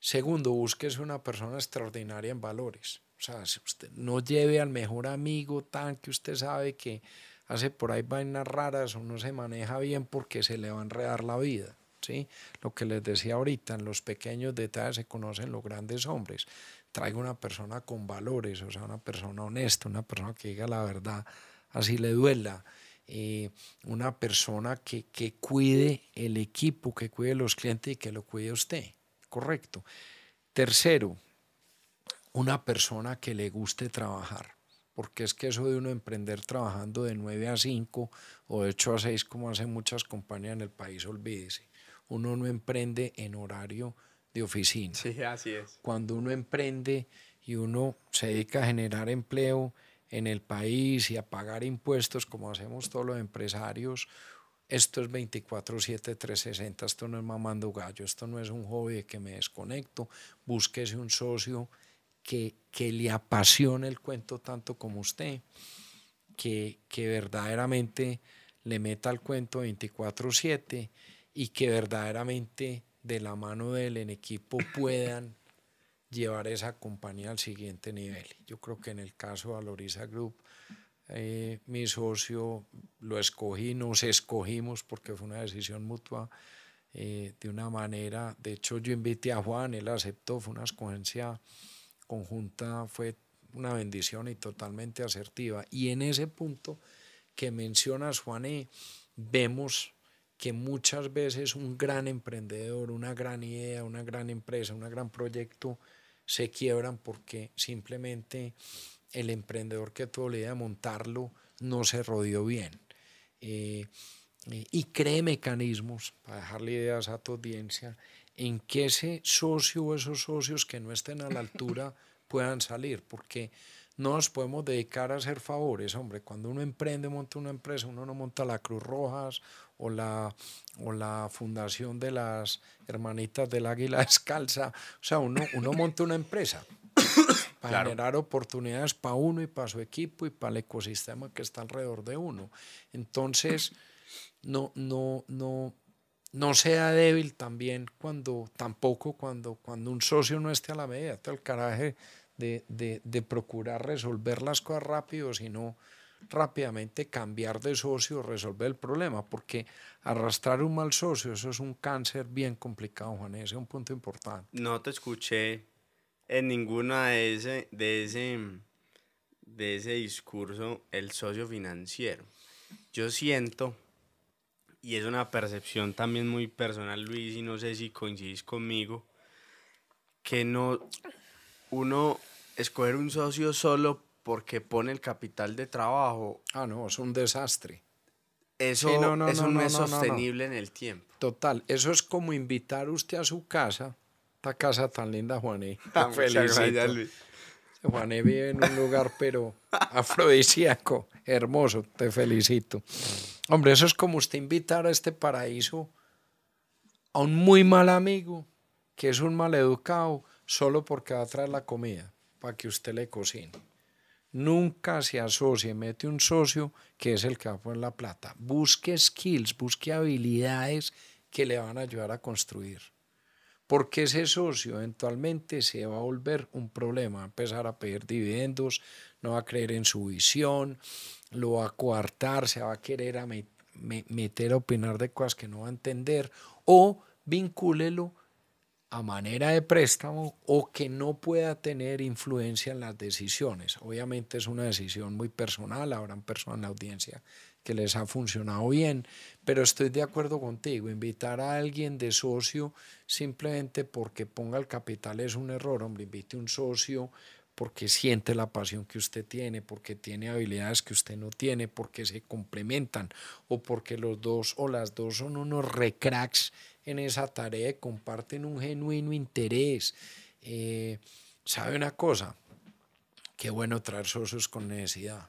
Segundo, búsquese una persona extraordinaria en valores. O sea, si usted no lleve al mejor amigo tan que usted sabe que hace por ahí vainas raras o no se maneja bien porque se le va a enredar la vida. ¿sí? Lo que les decía ahorita, en los pequeños detalles se conocen los grandes hombres. Traiga una persona con valores, o sea, una persona honesta, una persona que diga la verdad, así le duela. Una persona que cuide el equipo, que cuide los clientes y que lo cuide usted. Correcto. Tercero, una persona que le guste trabajar, porque es que eso de uno emprender trabajando de 9 a 5 o de 8 a 6 como hacen muchas compañías en el país, olvídese. Uno no emprende en horario de oficina. Sí, así es. Cuando uno emprende y uno se dedica a generar empleo en el país y a pagar impuestos como hacemos todos los empresarios, esto es 24/7, 360, esto no es mamando gallo, esto no es un hobby de que me desconecto, búsquese un socio que le apasione el cuento tanto como usted, que verdaderamente le meta al cuento 24/7 y que verdaderamente de la mano de él en equipo puedan llevar esa compañía al siguiente nivel. Yo creo que en el caso de Valoriza Group, mi socio lo escogí, nos escogimos porque fue una decisión mutua de una manera. De hecho, yo invité a Juan, él aceptó, fue una escogencia conjunta, fue una bendición y totalmente asertiva. Y en ese punto que mencionas, Juané, vemos que muchas veces un gran emprendedor, una gran idea, una gran empresa, un gran proyecto se quiebran porque simplemente el emprendedor que tuvo la idea de montarlo no se rodeó bien. Y cree mecanismos, para dejarle ideas a tu audiencia, en que ese socio o esos socios que no estén a la altura puedan salir, porque no nos podemos dedicar a hacer favores, hombre. Cuando uno emprende, monta una empresa, uno no monta la Cruz Rojas o la Fundación de las Hermanitas del Águila Descalza, o sea, uno monta una empresa para Claro. generar oportunidades para uno y para su equipo y para el ecosistema que está alrededor de uno. Entonces, no sea débil también tampoco cuando un socio no esté a la medida, todo el caraje de procurar resolver las cosas rápido, sino rápidamente cambiar de socio, resolver el problema, porque arrastrar un mal socio, eso es un cáncer bien complicado, Juan, ese es un punto importante. No te escuché en ninguna de ese discurso el socio financiero. Yo siento, y es una percepción también muy personal, Luis, y no sé si coincidís conmigo, que no uno escoger un socio solo porque pone el capital de trabajo, No, es un desastre. eso, Sí, eso no es no. sostenible en el tiempo. Total, eso es como invitar usted a su casa, esta casa tan linda, Juaní, te Muchas felicito. gracias, Luis. Juané vive en un lugar pero afrodisíaco, hermoso, te felicito. Hombre, eso es como usted invitar a este paraíso a un muy mal amigo, que es un mal educado, solo porque va a traer la comida, para que usted le cocine. Nunca se asocie, mete un socio que es el que va a poner la plata. Busque skills, busque habilidades que le van a ayudar a construir. Porque ese socio eventualmente se va a volver un problema, va a empezar a pedir dividendos, no va a creer en su visión, lo va a coartar, se va a querer meter a opinar de cosas que no va a entender, o vincúlelo a manera de préstamo o que no pueda tener influencia en las decisiones. Obviamente es una decisión muy personal, habrán personas en la audiencia que les ha funcionado bien, pero estoy de acuerdo contigo, invitar a alguien de socio simplemente porque ponga el capital es un error, hombre, invite un socio porque siente la pasión que usted tiene, porque tiene habilidades que usted no tiene, porque se complementan o porque los dos o las dos son unos recracks en esa tarea y comparten un genuino interés. ¿Sabe una cosa? Qué bueno traer socios con necesidad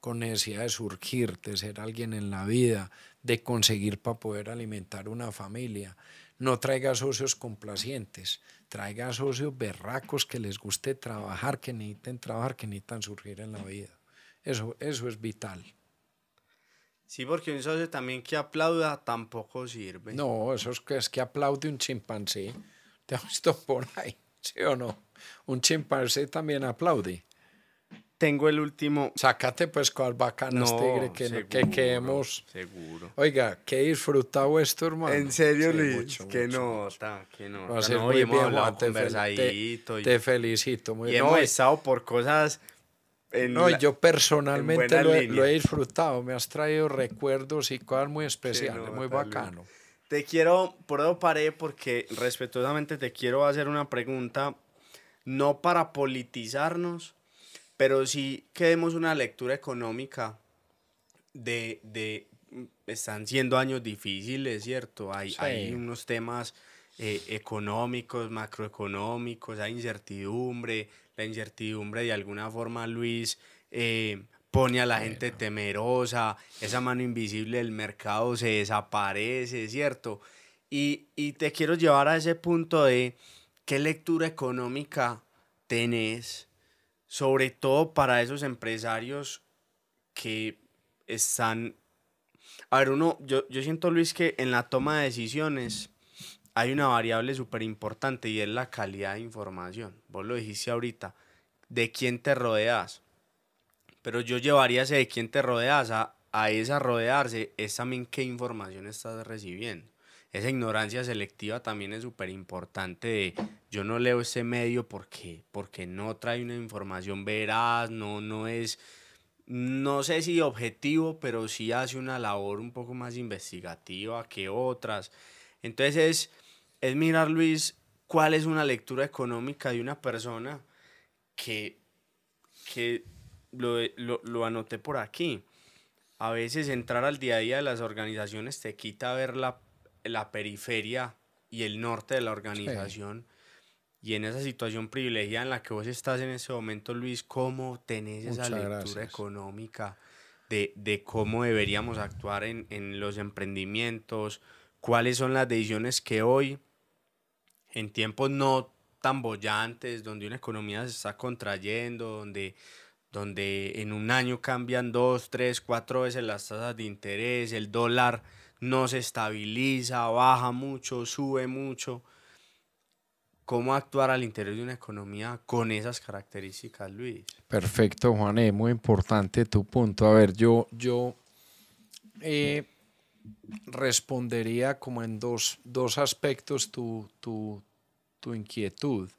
de surgir, de ser alguien en la vida, de conseguir para poder alimentar una familia. No traiga socios complacientes, traiga socios berracos que les guste trabajar, que necesitan surgir en la vida. Eso es vital. Sí, porque un socio también que aplauda tampoco sirve. No, eso es que aplaude un chimpancé. ¿Te has visto por ahí? ¿Sí o no? Un chimpancé también aplaude. tengo el último. Sácate pues cuál bacanas, No, tigre, que, seguro, que quedemos. seguro. Oiga, qué disfrutado esto, hermano. En serio, Sí, Luis, mucho, qué mucho, mucho. nota, qué Va a nota. ser No, muy y hemos bien, hablado Juan. conversadito Te felicito. Muy, y no, hemos estado por cosas no, yo en personalmente buena lo he línea. disfrutado. Me has traído recuerdos y cosas muy Qué especiales, muy nota, Luis. bacano. Te quiero, por eso paré, porque respetuosamente te quiero hacer una pregunta, no para politizarnos, pero sí que demos una lectura económica están siendo años difíciles, ¿cierto? Hay Sí, unos temas económicos, macroeconómicos, hay incertidumbre, la incertidumbre de alguna forma, Luis, pone a la gente bueno. temerosa, esa mano invisible del mercado se desaparece, ¿cierto? Y te quiero llevar a ese punto de qué lectura económica tenés, sobre todo para esos empresarios que están... A ver, yo siento, Luis, que en la toma de decisiones hay una variable súper importante y es la calidad de información. Vos lo dijiste ahorita, de quién te rodeas. Pero yo llevaría ese de quién te rodeas a esa rodearse, es también qué información estás recibiendo. Esa ignorancia selectiva también es súper importante de yo no leo ese medio porque no trae una información veraz, no es, no sé si objetivo, pero sí hace una labor un poco más investigativa que otras. Entonces es mirar, Luis, cuál es una lectura económica de una persona que, que lo anoté por aquí. A veces entrar al día a día de las organizaciones te quita ver la periferia y el norte de la Sí, organización. Y en esa situación privilegiada en la que vos estás en ese momento, Luis, ¿cómo tenés esa muchas lectura gracias. económica de cómo deberíamos actuar en los emprendimientos? ¿Cuáles son las decisiones que hoy, en tiempos no tan bollantes, donde una economía se está contrayendo, donde en un año cambian dos, tres, cuatro veces las tasas de interés, el dólar no se estabiliza, baja mucho, sube mucho? ¿Cómo actuar al interior de una economía con esas características, Luis? Perfecto, Juan. Muy importante tu punto. A ver, yo eh, respondería como en dos aspectos tu inquietud,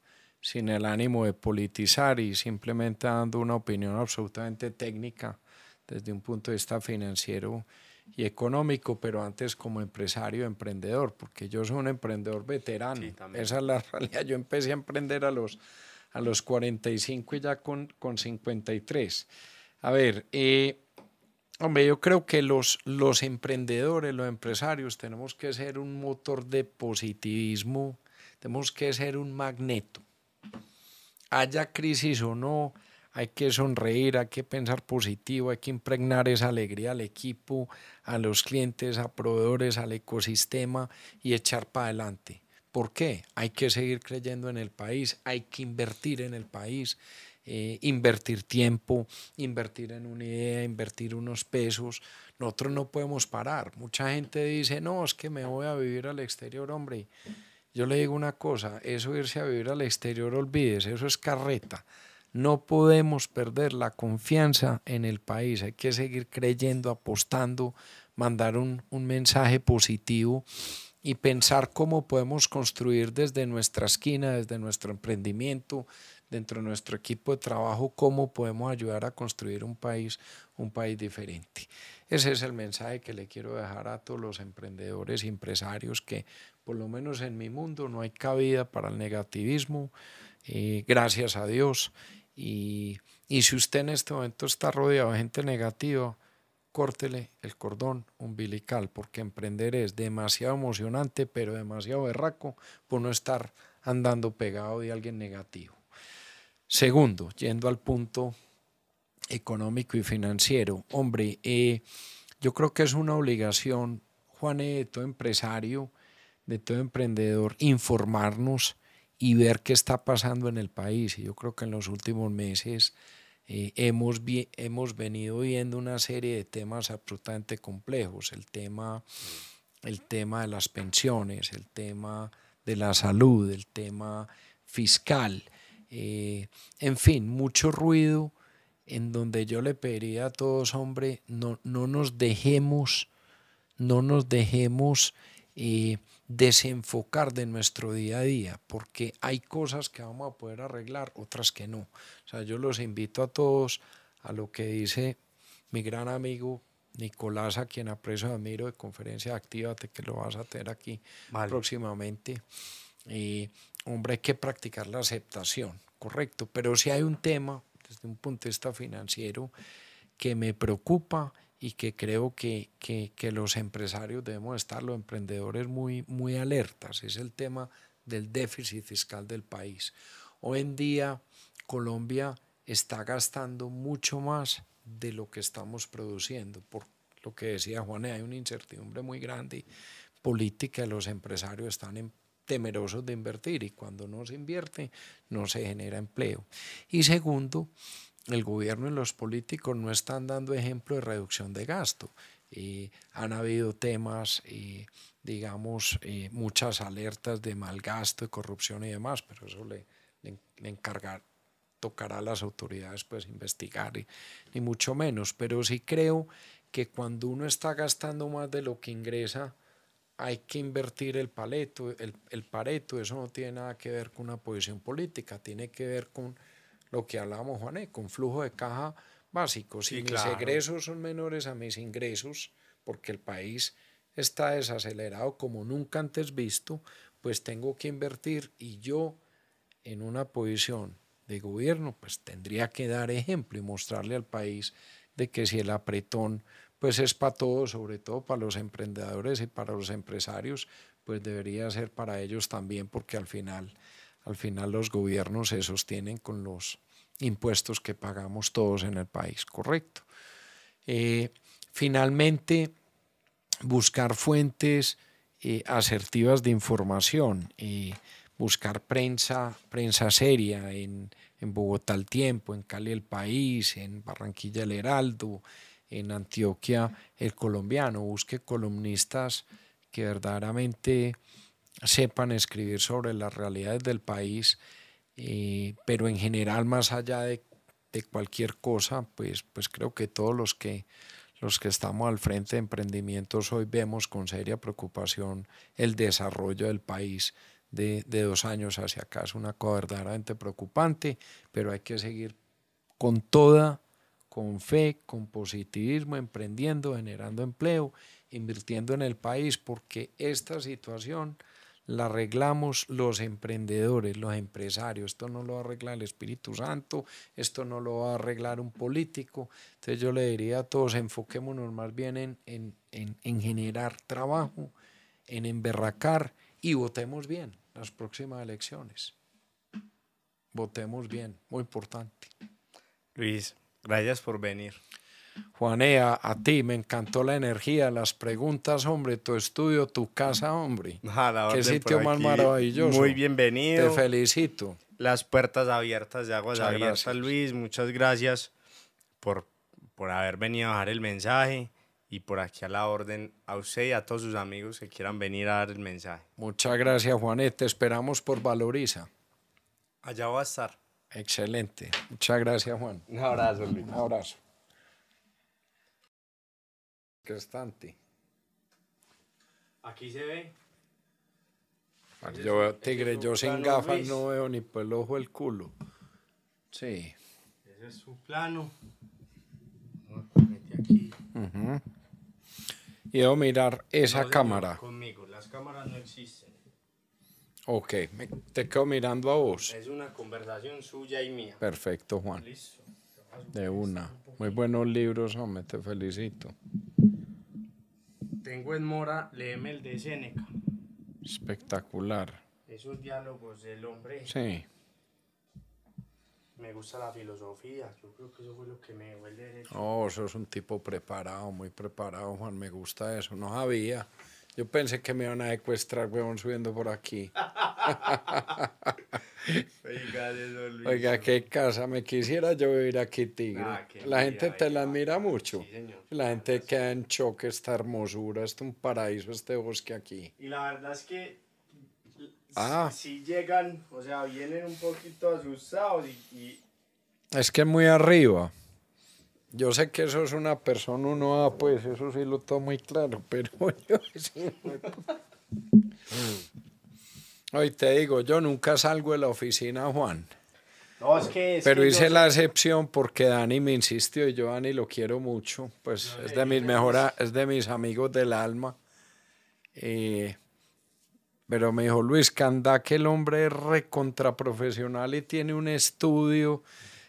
sin el ánimo de politizar y simplemente dando una opinión absolutamente técnica desde un punto de vista financiero y económico, pero antes como empresario, emprendedor, porque yo soy un emprendedor Sí, veterano. también. Esa es la realidad. Yo empecé a emprender a los 45 y ya con 53. A ver, hombre, yo creo que los emprendedores, los empresarios, tenemos que ser un motor de positivismo, tenemos que ser un magneto. Haya crisis o no, hay que sonreír, hay que pensar positivo, hay que impregnar esa alegría al equipo, a los clientes, a proveedores, al ecosistema y echar para adelante. ¿Por qué? Hay que seguir creyendo en el país, hay que invertir en el país, invertir tiempo, invertir en una idea, invertir unos pesos. Nosotros no podemos parar. Mucha gente dice, no, es que me voy a vivir al exterior, hombre. Yo le digo una cosa, eso de irse a vivir al exterior, olvídese, eso es carreta. No podemos perder la confianza en el país, hay que seguir creyendo, apostando, mandar un mensaje positivo y pensar cómo podemos construir desde nuestra esquina, desde nuestro emprendimiento, dentro de nuestro equipo de trabajo, cómo podemos ayudar a construir un país diferente. Ese es el mensaje que le quiero dejar a todos los emprendedores y empresarios que por lo menos en mi mundo no hay cabida para el negativismo, gracias a Dios. Y si usted en este momento está rodeado de gente negativa, córtele el cordón umbilical, porque emprender es demasiado emocionante, pero demasiado berraco por no estar andando pegado de alguien negativo. Segundo, yendo al punto económico y financiero, hombre, yo creo que es una obligación, Juan, de todo empresario, de todo emprendedor, informarnos y ver qué está pasando en el país. Y yo creo que en los últimos meses hemos venido viendo una serie de temas absolutamente complejos, el tema de las pensiones, el tema de la salud, el tema fiscal, en fin, mucho ruido en donde yo le pediría a todos, hombre, no nos dejemos, no nos dejemos desenfocar de nuestro día a día, porque hay cosas que vamos a poder arreglar, otras que no. O sea, yo los invito a todos a lo que dice mi gran amigo Nicolás, a quien aprecio y admiro, de Conferencia Actívate, que lo vas a tener aquí próximamente. Hombre, hay que practicar la aceptación, correcto, pero si hay un tema desde un punto de vista financiero que me preocupa y que creo que los empresarios debemos estar, los emprendedores, muy alertas, es el tema del déficit fiscal del país. Hoy en día Colombia está gastando mucho más de lo que estamos produciendo, por lo que decía Juan, hay una incertidumbre muy grande política, los empresarios están temerosos de invertir y cuando no se invierte no se genera empleo. Y segundo, el gobierno y los políticos no están dando ejemplo de reducción de gasto. Han habido temas, digamos, muchas alertas de mal gasto, de corrupción y demás, pero eso le tocará a las autoridades pues investigar, ni mucho menos. Pero sí creo que cuando uno está gastando más de lo que ingresa, hay que invertir el Pareto, eso no tiene nada que ver con una posición política, tiene que ver con lo que hablábamos, Juané, con flujo de caja básico. Si mis egresos son menores a mis ingresos, porque el país está desacelerado como nunca antes visto, pues tengo que invertir y yo en una posición de gobierno, pues tendría que dar ejemplo y mostrarle al país de que si el apretón pues es para todos, sobre todo para los emprendedores y para los empresarios, pues debería ser para ellos también, porque al final los gobiernos se sostienen con los impuestos que pagamos todos en el país, correcto. Finalmente, buscar fuentes asertivas de información, buscar prensa seria en Bogotá El Tiempo, en Cali El País, en Barranquilla El Heraldo, en Antioquia El Colombiano. Busque columnistas que verdaderamente sepan escribir sobre las realidades del país, pero en general, más allá de cualquier cosa, pues creo que todos los que estamos al frente de emprendimientos hoy vemos con seria preocupación el desarrollo del país de 2 años hacia acá. Es una cosa verdaderamente preocupante, pero hay que seguir con fe, con positivismo, emprendiendo, generando empleo, invirtiendo en el país, porque esta situación la arreglamos los emprendedores, los empresarios. Esto no lo va a arreglar el Espíritu Santo, esto no lo va a arreglar un político. Entonces yo le diría a todos, enfoquémonos más bien en generar trabajo, en emberracar y votemos bien las próximas elecciones. Votemos bien, muy importante. Luis, gracias por venir. Juanea, a ti me encantó la energía, las preguntas, hombre, tu estudio, tu casa, hombre. Qué sitio más maravilloso. Muy bienvenido. Te felicito. Las puertas abiertas, de aguas abiertas, Luis. Muchas gracias por haber venido a dejar el mensaje y por aquí a la orden a usted y a todos sus amigos que quieran venir a dar el mensaje. Muchas gracias, Juanet. Te esperamos por Valoriza. Allá va a estar. Excelente. Muchas gracias, Juan. Un abrazo, Luis. Un abrazo. Bastante. Aquí se ve. Yo veo tigre, yo sin gafas Luis. No veo ni por el ojo el culo. Sí. Ese es su plano. Mete aquí. Y debo mirar esa no, cámara. Señor, conmigo, las cámaras no existen. Ok, te quedo mirando a vos. Es una conversación suya y mía. Perfecto, Juan. Listo. De una. Muy buenos libros, hombre, te felicito. Tengo en mora, léeme el de Séneca. Espectacular. Esos diálogos del hombre. Sí. Me gusta la filosofía. Yo creo que eso fue lo que me dio el derecho. Oh, eso es un tipo preparado, muy preparado, Juan. Me gusta eso. No sabía. Yo pensé que me iban a secuestrar, huevón, subiendo por aquí. Oiga, eso, Luis. Oiga, qué casa. Me quisiera yo vivir aquí, tigre. La gente te la admira mucho. Sí, señor. La gente queda en choque, esta hermosura. Esto es un paraíso, este bosque aquí. Y la verdad es que si llegan, o sea, vienen un poquito asustados y... Es que es muy arriba. Yo sé que eso es una persona, uno, pues eso sí lo tengo muy claro, pero yo sí. Hoy te digo, yo nunca salgo de la oficina, Juan. No, Pero hice la excepción porque Dani me insistió y yo Dani lo quiero mucho, pues es de mis es de mis amigos del alma. Pero me dijo Luis Candá que el hombre es recontraprofesional y tiene un estudio.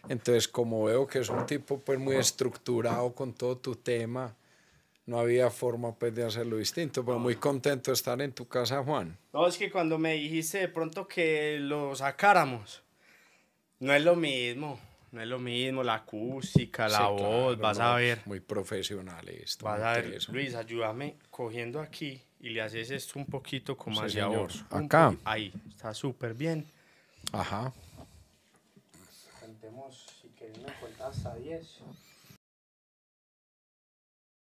Entonces, como veo que es un tipo pues muy estructurado con todo tu tema, no había forma pues de hacerlo distinto. Pero muy contento de estar en tu casa, Juan. No, es que cuando me dijiste de pronto que lo sacáramos, no es lo mismo. No es lo mismo la acústica, la Sí, voz, claro, vas a no, ver. muy profesional esto, Vas muy a ver, teso. Luis, ayúdame cogiendo aquí y le haces esto un poquito como Sí, hacia señor. vos. Acá. Ahí, está súper bien. Ajá. Contemos, si quieres me cuentas hasta 10.